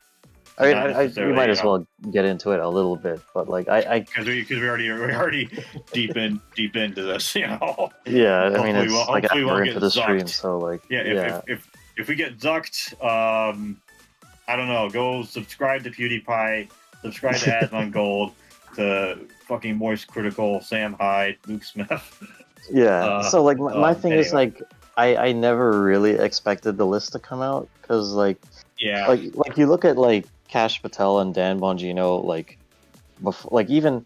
I mean, we might as well get into it a little bit, but like because we're already deep into this, you know. Yeah, I mean, it's like we're into the stream, so like if we get zucked, I don't know. Go subscribe to PewDiePie, subscribe to Asmon Gold, to fucking Moist Critical, Sam Hyde, Luke Smith. Yeah. So like my thing is like I never really expected the list to come out because like like you look at like Kash Patel and Dan Bongino like before, like even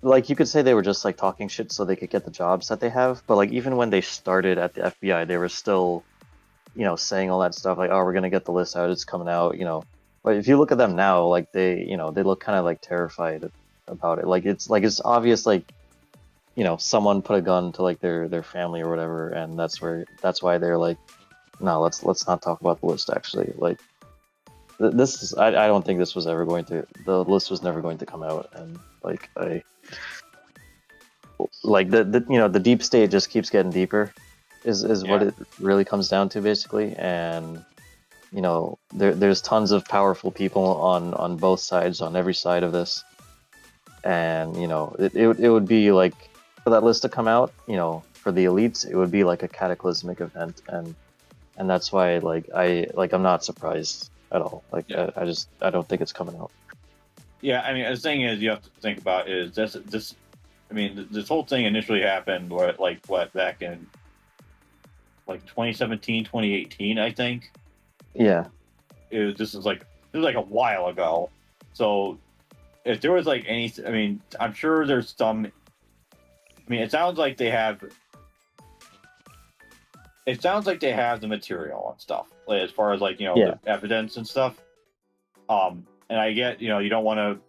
like you could say they were just like talking shit so they could get the jobs that they have, but like even when they started at the FBI they were still, you know, saying all that stuff like, oh, we're gonna get the list out, it's coming out, you know. But if you look at them now, like they, you know, they look kind of like terrified about it. Like it's obvious, like, you know, someone put a gun to like their family or whatever, and that's why they're like, no, let's not talk about the list. Actually, like this is I don't think this was ever going to, the list was never going to come out, and like the you know, the deep state just keeps getting deeper, is what it really comes down to basically. And you know, there's tons of powerful people on both sides, on every side of this, and you know, it would be like, for that list to come out, you know, for the elites, it would be like a cataclysmic event, and that's why like I'm not surprised at all. Like I don't think it's coming out. Yeah, I mean, the thing is, you have to think about is this. I mean, this whole thing initially happened back in like 2017, 2018, I think. Yeah. This was like a while ago. So if there was like any, I mean, I'm sure there's some. I mean, it sounds like they have the material and stuff, like, as far as like, you know, the evidence and stuff. And I get, you know, you don't want to.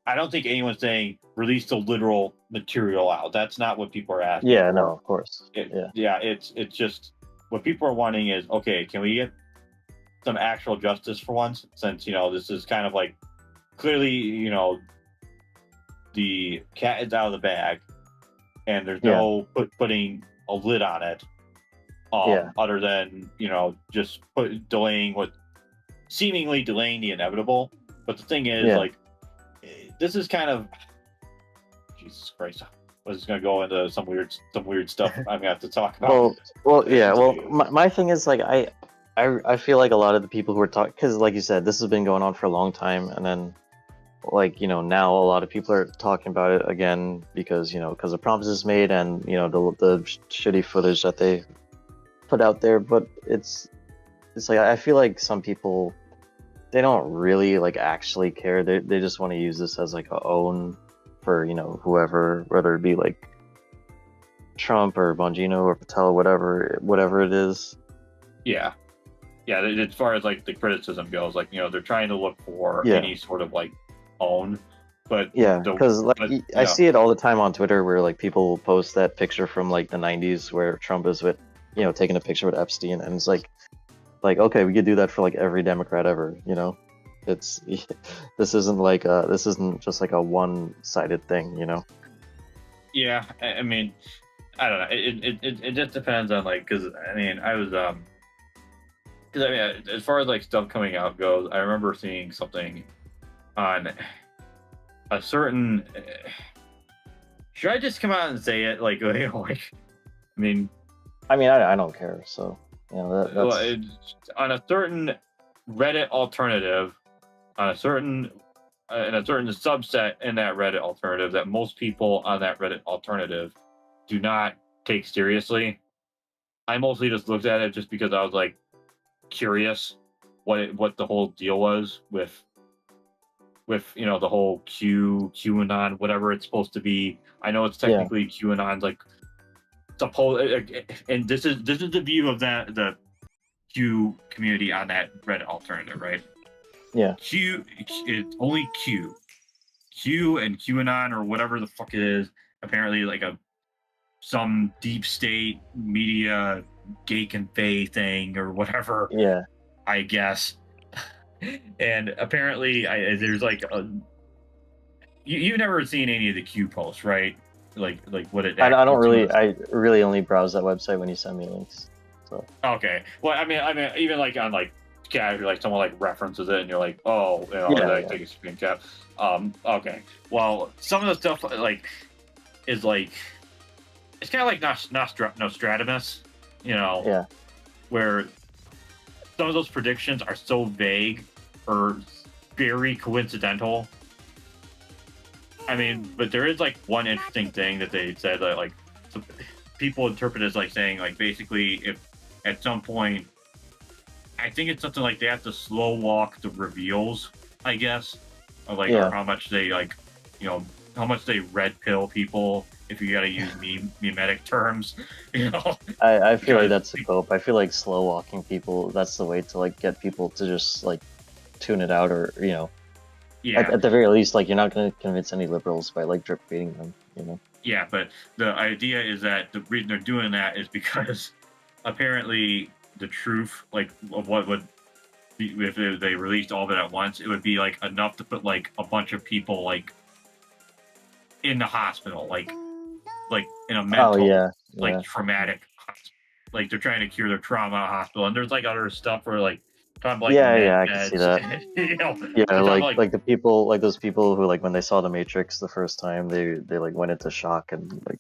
I don't think anyone's saying release the literal material out. That's not what people are asking. Yeah, for. no, of course. It's just what people are wanting is, okay, can we get some actual justice for once? Since, you know, this is kind of like clearly, you know, the cat is out of the bag, and there's no putting a lid on it. Other than, you know, just seemingly delaying the inevitable. But the thing is, like, this is kind of, Jesus Christ, I was going to go into some weird stuff I'm going to have to talk about. Well, my thing is, like, I feel like a lot of the people who are talking, because like you said, this has been going on for a long time, and then, like, you know, now a lot of people are talking about it again because, you know, because the promises made and, you know, the shitty footage that they put out there. But it's like, I feel like some people, they don't really like actually care. They just want to use this as like a own for, you know, whoever, whether it be like Trump or Bongino or Patel, whatever it is. Yeah, as far as like the criticism goes, like, you know, they're trying to look for any sort of like own, but because I see it all the time on Twitter where like people post that picture from like the 90s where Trump is with, you know, taking a picture with Epstein, and it's like okay, we could do that for like every Democrat ever, you know. This isn't just like a one-sided thing, you know. Yeah, I mean, I don't know. It just depends on, like, because I mean, because I mean, as far as like stuff coming out goes, I remember seeing something on a certain. Should I just come out and say it? Like, you know, like, I mean, I mean, I don't care. So that's well, on a certain Reddit alternative, on a certain in a certain subset in that Reddit alternative that most people on that Reddit alternative do not take seriously. I mostly just looked at it just because I was like curious what the whole deal was with the whole QAnon, whatever it's supposed to be. I know it's technically QAnon's like supposed, and this is the view of the Q community on that Reddit alternative, right? Yeah. It's only Q and QAnon or whatever the fuck it is. Apparently, like some deep state media geek and fae thing or whatever. Yeah. I guess. And apparently, there's like you've never seen any of the Q posts, right? Like what it. I don't really. I really only browse that website when you send me links. So. Okay. Well, I mean, even like on like casual, like someone like references it, and you're like, oh, take a screen cap. Okay. Well, some of the stuff like is like it's kind of like Nostradamus, Yeah. Where some of those predictions are so vague or very coincidental. I mean, but there is like one interesting thing that they said that like people interpret as like saying like basically if at some point I think it's something like they have to slow walk the reveals, I guess, of like or how much they like, how much they red pill people. If you gotta use memetic terms, I feel like that's a cope. I feel like slow walking people. That's the way to like get people to just like tune it out, or at the very least, like you're not gonna convince any liberals by like drip feeding them, Yeah, but the idea is that the reason they're doing that is because apparently the truth, like of what would be, if they released all of it at once, it would be like enough to put like a bunch of people like in the hospital, like in a mental, like traumatic, like they're trying to cure their trauma hospital, and there's like other stuff where like talking about, like I can see that. like the people, like those people who like when they saw the Matrix the first time, they like went into shock and like.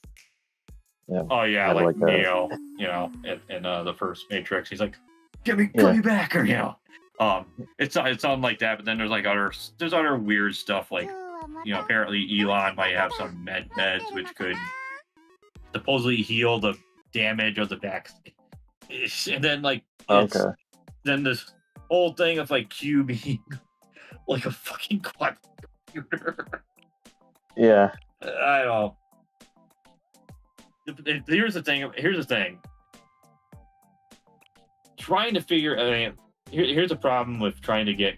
Oh yeah, like Neo, in the first Matrix, he's like, "Get me back," or it's something like that. But then there's like other weird stuff, like apparently Elon might have some meds which could supposedly heal the damage of the vaccine, and then like then this whole thing of like Q being like a fucking quad computer. Yeah, I don't. Here's the thing. Trying to figure. Here's the problem with trying to get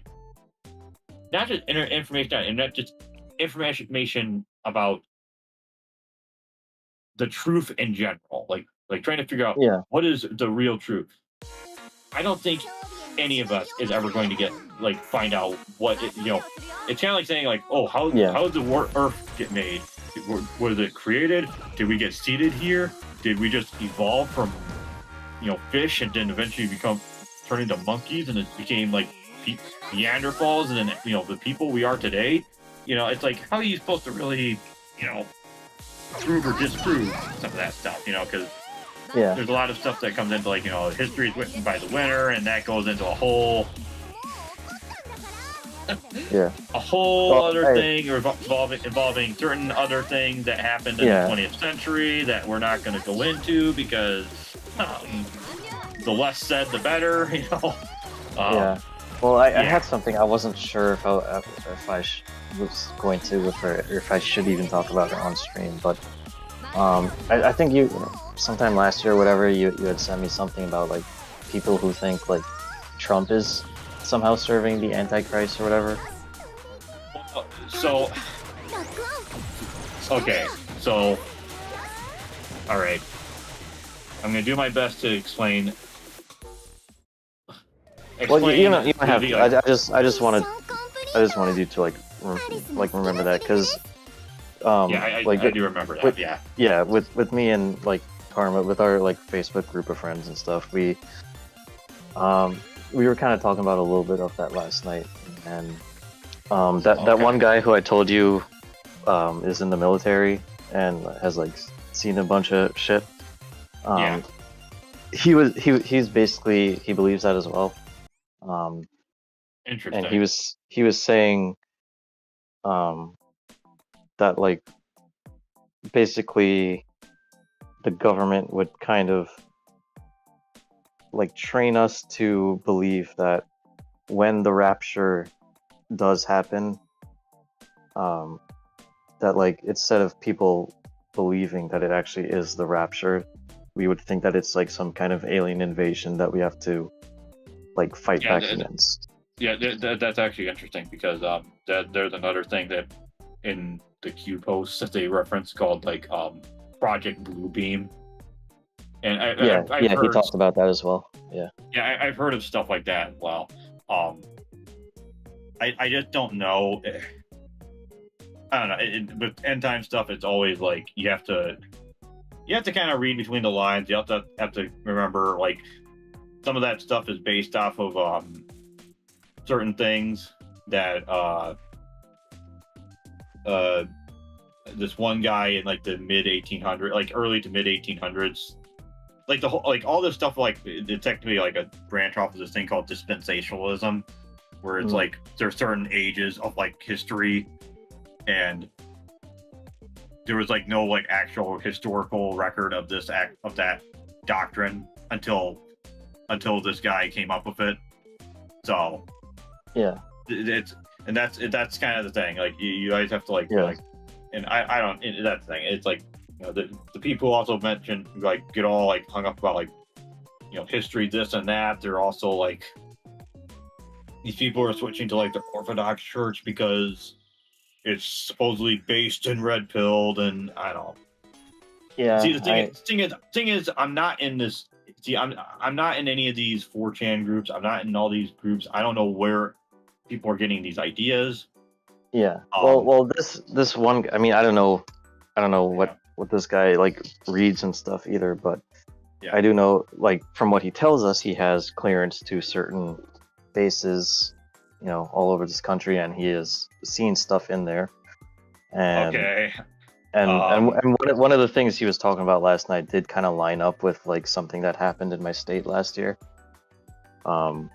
not just information on internet, just information about the truth in general. Like trying to figure out what is the real truth. I don't think any of us is ever going to find out what it's kind of like saying like, oh, how did the Earth get made? Was it created? Did we get seeded here? Did we just evolve from fish and then eventually turn into monkeys, and it became like Neanderthals, and then the people we are today? It's like, how are you supposed to really prove or disprove some of that stuff? Because there's a lot of stuff that comes into like history is written by the winner, and that goes into a whole other thing involving certain other things that happened in the 20th century that we're not going to go into because the less said the better. Well, I had something I wasn't sure if I was going to, or if I should even talk about it on stream, but I think you sometime last year or whatever you had sent me something about like people who think like Trump is somehow serving the Antichrist or whatever. So all right, I'm gonna do my best to explain. Well, you don't have to. I just wanted you to like remember that, because I do remember that. With me and like Karma, with our like Facebook group of friends and stuff, we were kind of talking about a little bit of that last night, and that one guy who I told you is in the military and has like seen a bunch of shit. he's basically, he believes that as well. Interesting. And he was saying that like basically the government would kind of like train us to believe that when the rapture does happen, that like instead of people believing that it actually is the rapture, we would think that it's like some kind of alien invasion that we have to like fight back against. Yeah, that's actually interesting because there's another thing that in the Q posts that they reference called like Project Bluebeam, and I've heard, he talked about that as well. Yeah, I've heard of stuff like that. Well, I just don't know. I don't know. With end time stuff, it's always like you have to kind of read between the lines. You have to remember like some of that stuff is based off of certain things that this one guy in like the mid 1800s, like early to mid 1800s, like the whole, like all this stuff, like it's technically like a branch off of this thing called dispensationalism, where it's like there's certain ages of like history, and there was like no like actual historical record of that doctrine until this guy came up with it. So yeah, that's kind of the thing. Like you guys have to like like, and I don't. That's the thing. It's like, you know, the people also mention like get all like hung up about like, you know, history, this and that. They're also like, these people are switching to like the Orthodox Church because it's supposedly based in red pilled, and I don't. Yeah. See, the thing is, I'm not in this. See, I'm not in any of these 4chan groups. I'm not in all these groups. I don't know where people are getting these ideas. Yeah. Well, this one. I mean, I don't know what this guy like reads and stuff either, but I do know, like, from what he tells us, he has clearance to certain bases, you know, all over this country, and he has seen stuff in there. And and one of the things he was talking about last night did kind of line up with like something that happened in my state last year. So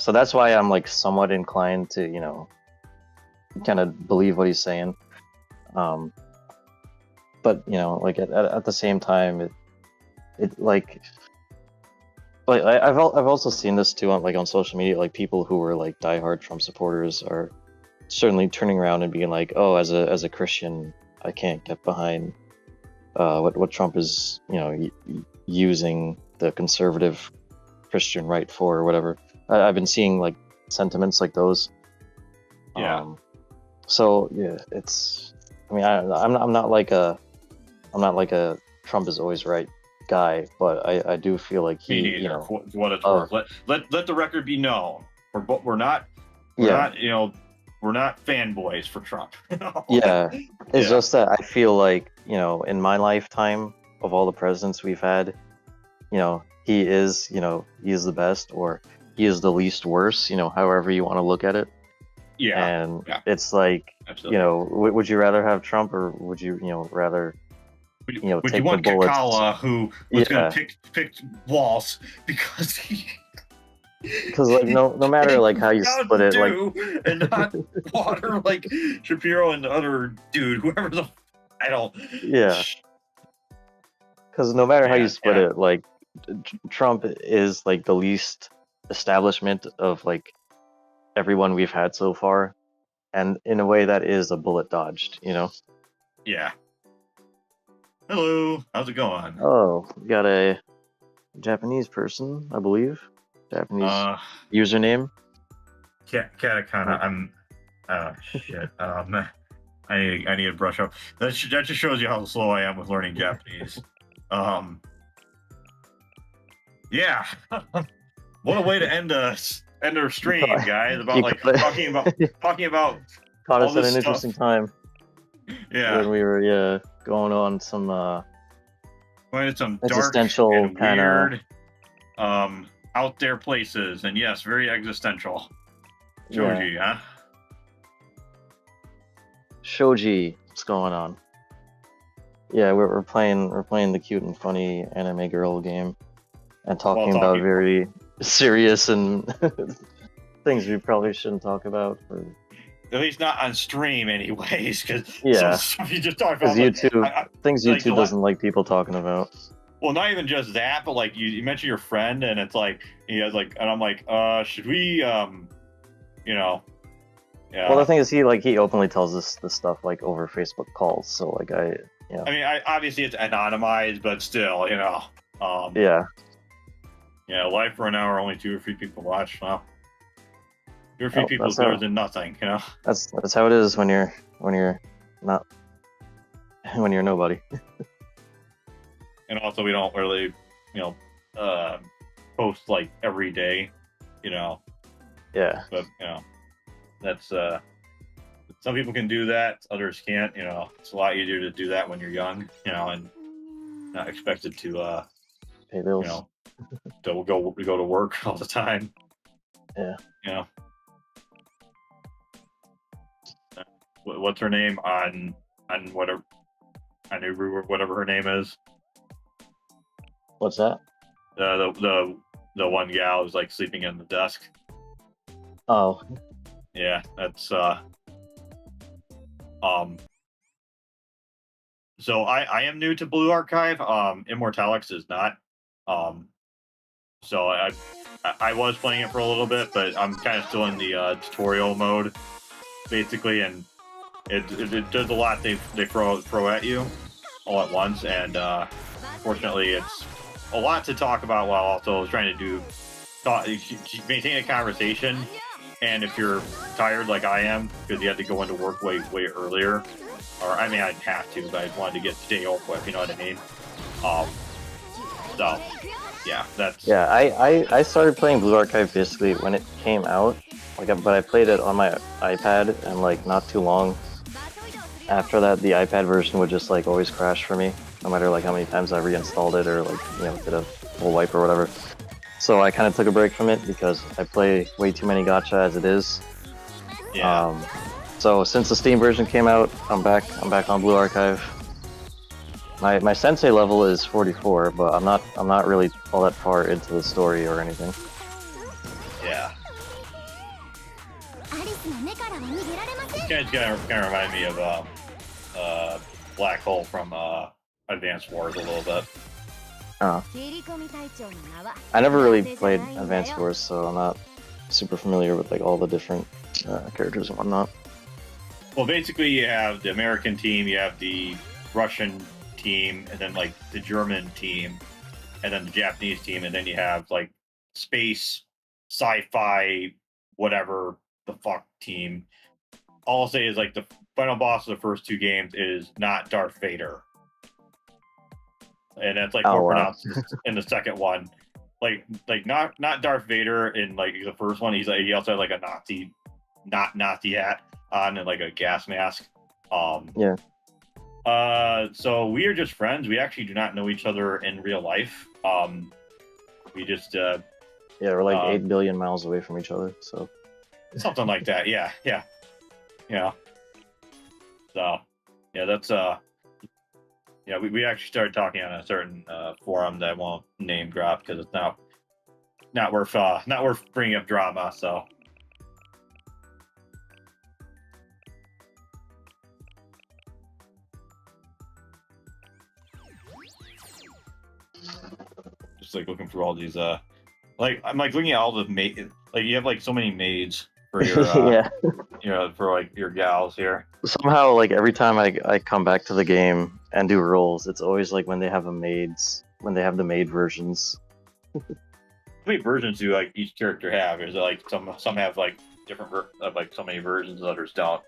that's why I'm like somewhat inclined to, you know, kind of believe what he's saying. But you know, like at the same time, it like I've also seen this too on social media. Like people who were like diehard Trump supporters are certainly turning around and being like, "Oh, as a Christian, I can't get behind what Trump is, you know, using the conservative Christian right for, or whatever." I've been seeing like sentiments like those. Yeah. So yeah, it's. I mean, I'm not like a Trump is always right guy, but I do feel like he, you know, for what it's worth. Let the record be known. We're not you know, we're not fanboys for Trump. Yeah, it's just that I feel like, you know, in my lifetime of all the presidents we've had, you know, he is the best, or he is the least worse, you know, however you want to look at it. Yeah. And it's like, absolutely, you know, would you rather have Trump, or would you, you know, rather, you know, would take you want the bullets? Kakala, who was going to pick walls because he... Because like no matter like how you split it, like, and not water like Shapiro and the other dude, whoever the, I don't. Yeah. Because no matter how you split it, like Trump is like the least establishment of like everyone we've had so far, and in a way that is a bullet dodged, you know. Yeah. Hello, how's it going? Oh, we got a Japanese person, I believe. Japanese username. Katakana. I'm. Shit. I need to brush up. That just shows you how slow I am with learning Japanese. Yeah. What a way to end a stream, guys. About like talking about. Caught us at an interesting time. Yeah. When we were going on some existential dark and weird, out there places, and yes, very existential. Shoji, huh? Shoji, what's going on? Yeah, we're playing the cute and funny anime girl game, and talking about very serious and things we probably shouldn't talk about. At least not on stream, anyways. Because yeah, some stuff you just talk about. YouTube things YouTube doesn't like people talking about. Well, not even just that, but like you mentioned your friend, and it's like he has like, and I'm like, should we, you know. Yeah. Well, the thing is, he openly tells us this stuff like over Facebook calls. So like I mean, obviously it's anonymized, but still, yeah. Yeah, live for an hour, only 2 or 3 people watch. Well, 2 or 3 people is better than nothing, you know. That's how it is when you're not when you're nobody. And also, we don't really, post like every day, you know. Yeah. But that's some people can do that, others can't. You know, it's a lot easier to do that when you're young, and not expected to pay bills. To go to work all the time. Yeah. What's her name on whatever whatever her name is? What's that? The one gal who's like sleeping in the desk. Oh. Yeah, that's so I am new to Blue Archive. Immortalix is not. So I was playing it for a little bit, but I'm kind of still in the tutorial mode, basically, and it does a lot. They throw at you all at once, and fortunately, it's a lot to talk about while also trying to maintain a conversation. And if you're tired like I am, because you had to go into work way earlier, or I mean I didn't have to, but I wanted to get the day over with, you know what I mean? So yeah, that's I started playing Blue Archive basically when it came out, but I played it on my iPad, and like not too long after that, the iPad version would just like always crash for me, no matter like how many times I reinstalled it or like did a full wipe or whatever. So I kind of took a break from it because I play way too many gacha as it is. Yeah. So since the Steam version came out, I'm back on Blue Archive. My sensei level is 44, but I'm not really all that far into the story or anything. Yeah. This guy's kind of remind me of Black Hole from Advance Wars a little bit. I never really played Advance Wars, so I'm not super familiar with like all the different characters and whatnot. Well, basically, you have the American team, you have the Russian team, and then like the German team, and then the Japanese team, and then you have like space, sci-fi, whatever the fuck team. All I'll say is like the final boss of the first 2 games is not Darth Vader. And that's like more pronounced in the second one, like not Darth Vader in like the first one. He also had like a Nazi hat on and like a gas mask. Yeah. So we are just friends. We actually do not know each other in real life. We just yeah, we're like 8 billion miles away from each other, so something like that. Yeah. So yeah, that's yeah, we actually started talking on a certain forum that I won't name drop because it's not worth bringing up drama. So just like looking through all these like I'm like looking at all the like you have like so many maids for your yeah, for like your gals here. Somehow, like every time I come back to the game and do rolls, it's always like when they have the maid versions. How many versions do like each character have? Is it like some have like different like so many versions, others don't?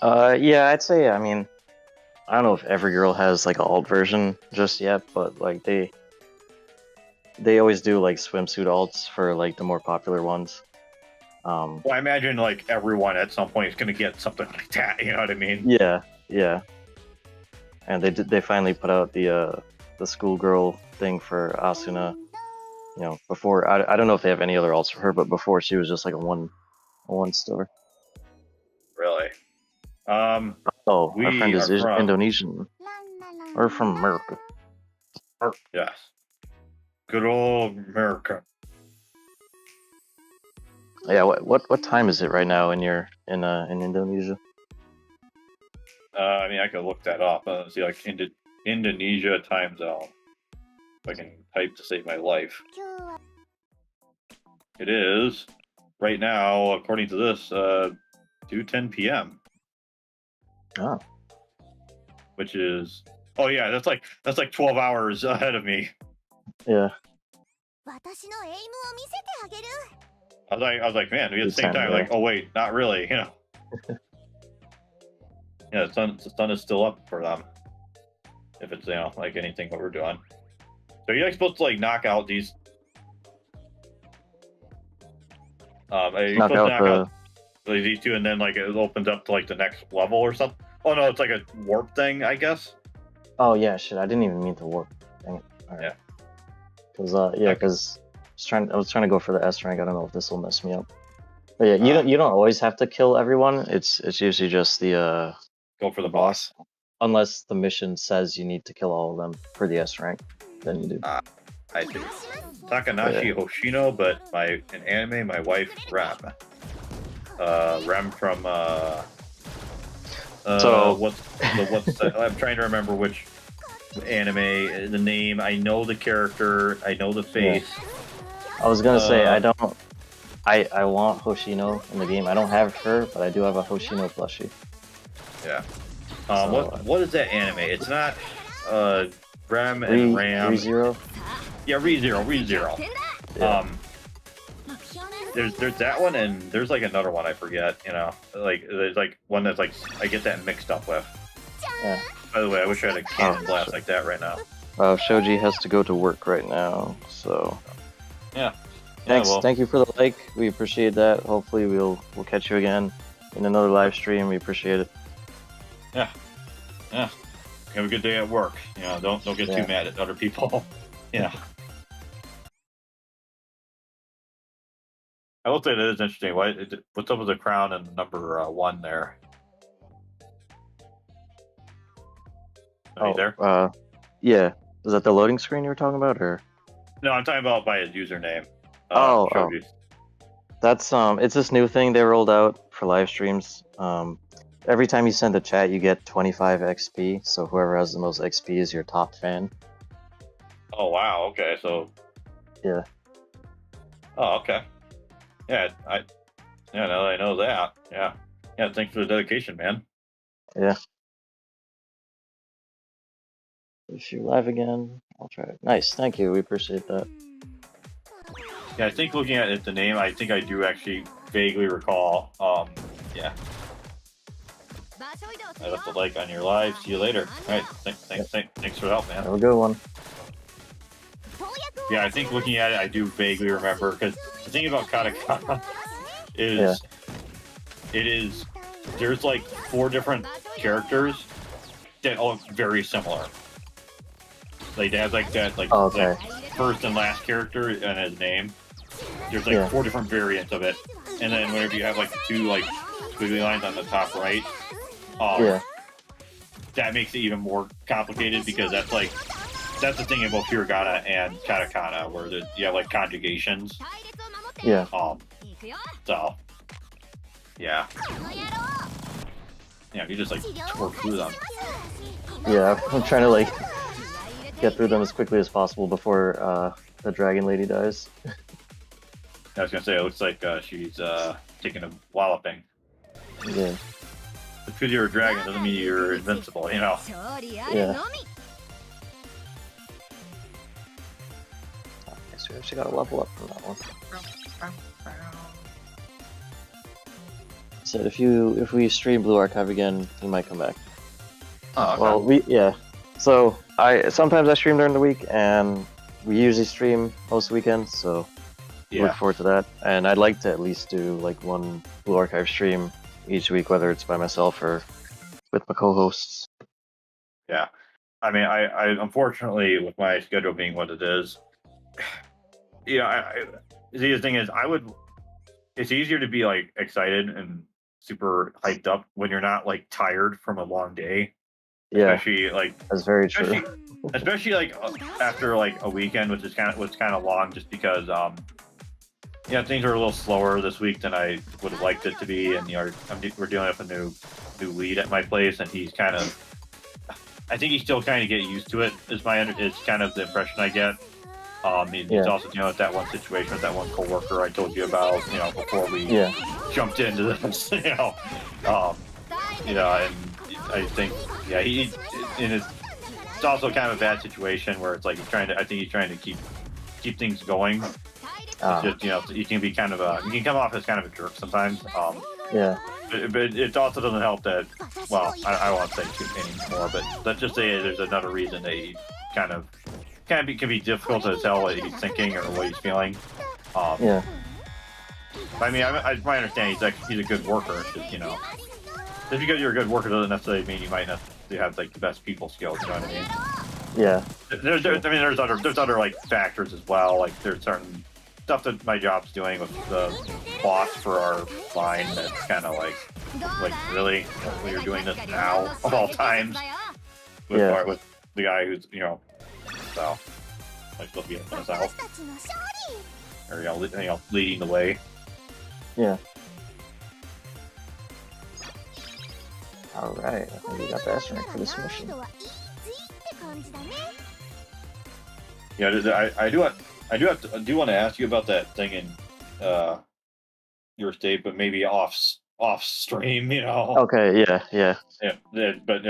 Yeah, I'd say. I mean, I don't know if every girl has like an alt version just yet, but like they always do like swimsuit alts for like the more popular ones. Well, I imagine like everyone at some point is going to get something like that. You know what I mean? Yeah. And they finally put out the schoolgirl thing for Asuna. Before I don't know if they have any other alts for her, but before she was just like a one store. Really? Oh, our friend is Indonesian. We're from America. Yes. Good old America. Yeah. What time is it right now in Indonesia? I mean, I could look that up. See, like Indonesia time zone. If I can type to save my life. It is right now, according to this, 2:10 p.m. Oh. Which is, oh yeah, that's like 12 hours ahead of me. Yeah. I was like, man, we at the same time, like, oh wait, not really, you know. Yeah, the sun is still up for them. If it's, you know, like anything what we're doing. So you're like supposed to like knock out these. Are you supposed to knock out these two, and then like it opens up to like the next level or something? Oh no, it's like a warp thing, I guess. Oh yeah, shit! I didn't even mean to warp. Dang it. All right. Yeah. Because I was trying to go for the S rank. I don't know if this will mess me up. But yeah, you don't always have to kill everyone. It's usually just the go for the boss. Unless the mission says you need to kill all of them for the S rank, then you do. I do. Takanashi Hoshino, but in anime, my wife Rem. Rem from what's I'm trying to remember which anime, the name. I know the character, I know the face. I was gonna say I want Hoshino in the game. I don't have her, but I do have a Hoshino plushie. Yeah. What is that anime? It's not Rem and Ram. ReZero? Yeah, ReZero. Yeah. There's that one, and there's like another one I forget. You know, like there's like one that's like I get that mixed up with. Yeah. By the way, I wish I had a cannon blast like that right now. Shoji has to go to work right now, so. Yeah. Thanks. Well, thank you for the like. We appreciate that. Hopefully, we'll catch you again in another live stream. We appreciate it. Yeah. Have a good day at work. You know, don't get too mad at other people. Yeah. I will say that is interesting. What's up with the crown and number 1 there? Are you there? Yeah. Is that the loading screen you were talking about, or? No, I'm talking about by his username. That's it's this new thing they rolled out for live streams. Every time you send a chat, you get 25 XP. So whoever has the most XP is your top fan. Oh wow! Okay, so. Yeah. Oh okay. Yeah, now that I know that. Yeah. Thanks for the dedication, man. Yeah. If you're live again, I'll try it. Nice, thank you. We appreciate that. Yeah, I think looking at the name, I think I do actually vaguely recall. Yeah. I left a like on your live. See you later. All right. Thanks for the help, man. Have a good one. Yeah, I think looking at it, I do vaguely remember, because the thing about katakana is there's like 4 different characters that are very similar. Like they have like that like first and last character and his name. There's like 4 different variants of it, and then whenever you have like the 2 like squiggly lines on the top right, that makes it even more complicated, because that's the thing about hiragana and katakana, where you have like conjugations. Yeah. So. Yeah. Yeah, you just like tore through them. Yeah, I'm trying to like get through them as quickly as possible before the dragon lady dies. I was gonna say, it looks like she's taking a walloping. Yeah. Just because you're a dragon doesn't mean you're invincible, you know? Yeah. I guess we actually gotta level up from that one. So if we stream Blue Archive again, he might come back. Oh, okay. Well, So sometimes I stream during the week, and we usually stream most weekends, so look forward to that. And I'd like to at least do like one Blue Archive stream each week, whether it's by myself or with my co-hosts. Yeah, I mean, I unfortunately, with my schedule being what it is, the thing is, it's easier to be like excited and super hyped up when you're not like tired from a long day. Yeah, especially like that's very true. Especially like after like a weekend, which is kind of long, just because things are a little slower this week than I would have liked it to be, and we're dealing with a new lead at my place, and he's kind of, I think he's still kind of getting used to it. Is kind of the impression I get. He's also dealing with that one situation with that one coworker I told you about, before we jumped into this, and I think, it's also kind of a bad situation where it's like I think he's trying to keep things going. It's just, you can be you can come off as kind of a jerk sometimes. But it also doesn't help that, well, I won't say too anymore, but let's just say there's another reason that he can be difficult to tell what he's thinking or what he's feeling. I mean, my understanding he's a good worker. It's just, just because you're a good worker doesn't necessarily mean you might not have like the best people skills. You know what I mean? Yeah. There's other like factors as well. Like there's certain stuff that my job's doing with the boss for our line that's kind of like really, when you're doing this now of all times with the guy who's so like supposed to be helping us out or leading the way. Yeah. All right, I think we got the S rank for this mission. Yeah, I do want to ask you about that thing in your state, but maybe off stream, Okay, yeah. But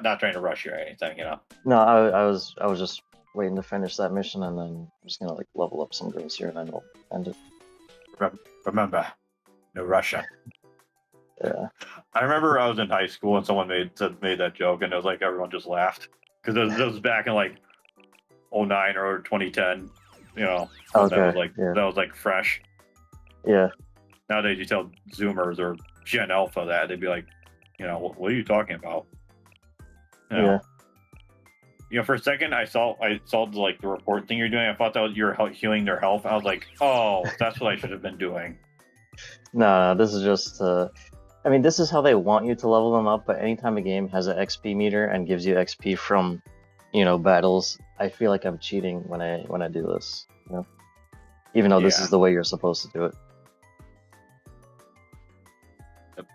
not trying to rush you or anything, No, I was just waiting to finish that mission, and then I'm just gonna like level up some girls here, and then we'll end it. Remember, no Russia. Yeah. I remember I was in high school and someone made that joke, and it was like everyone just laughed because it was back in like 2009 or 2010. Okay. That was like fresh. Yeah. Nowadays, you tell Zoomers or Gen Alpha that, they'd be like, what are you talking about? For a second, I saw like the report thing you're doing. I thought that was you're healing their health. I was like, oh, that's what I should have been doing. No, this is just. I mean, this is how they want you to level them up. But anytime a game has an XP meter and gives you XP from, battles, I feel like I'm cheating when I do this. Even though this is the way you're supposed to do it. Yep.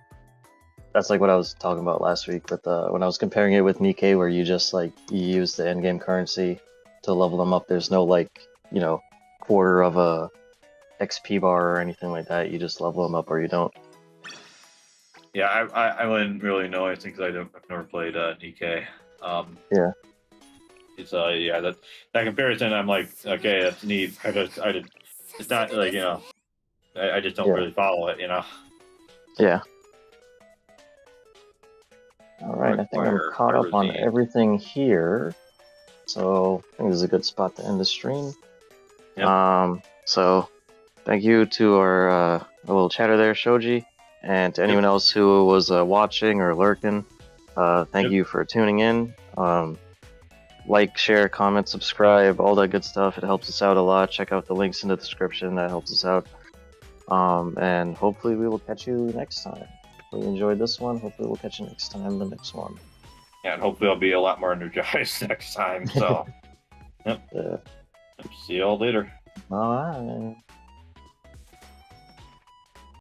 That's like what I was talking about last week with when I was comparing it with Nikkei, where you just you use the endgame currency to level them up. There's no quarter of a XP bar or anything like that. You just level them up or you don't. Yeah, I wouldn't really know anything because I've never played Nikkei. Yeah. It's that comparison. I'm like, okay, that's neat. It's not like I just don't really follow it. Yeah. All right, I think I'm caught up on everything here, so I think this is a good spot to end the stream. Yep. So thank you to our little chatter there, Shoji, and to anyone else who was watching or lurking. Thank you for tuning in. Like, share, comment, subscribe, all that good stuff. It helps us out a lot. Check out the links in the description. That helps us out. And hopefully we will catch you next time. If you enjoyed this one, hopefully we'll catch you next time, the next one. Yeah, and hopefully I'll be a lot more energized next time. So, yep. See you all later. All right.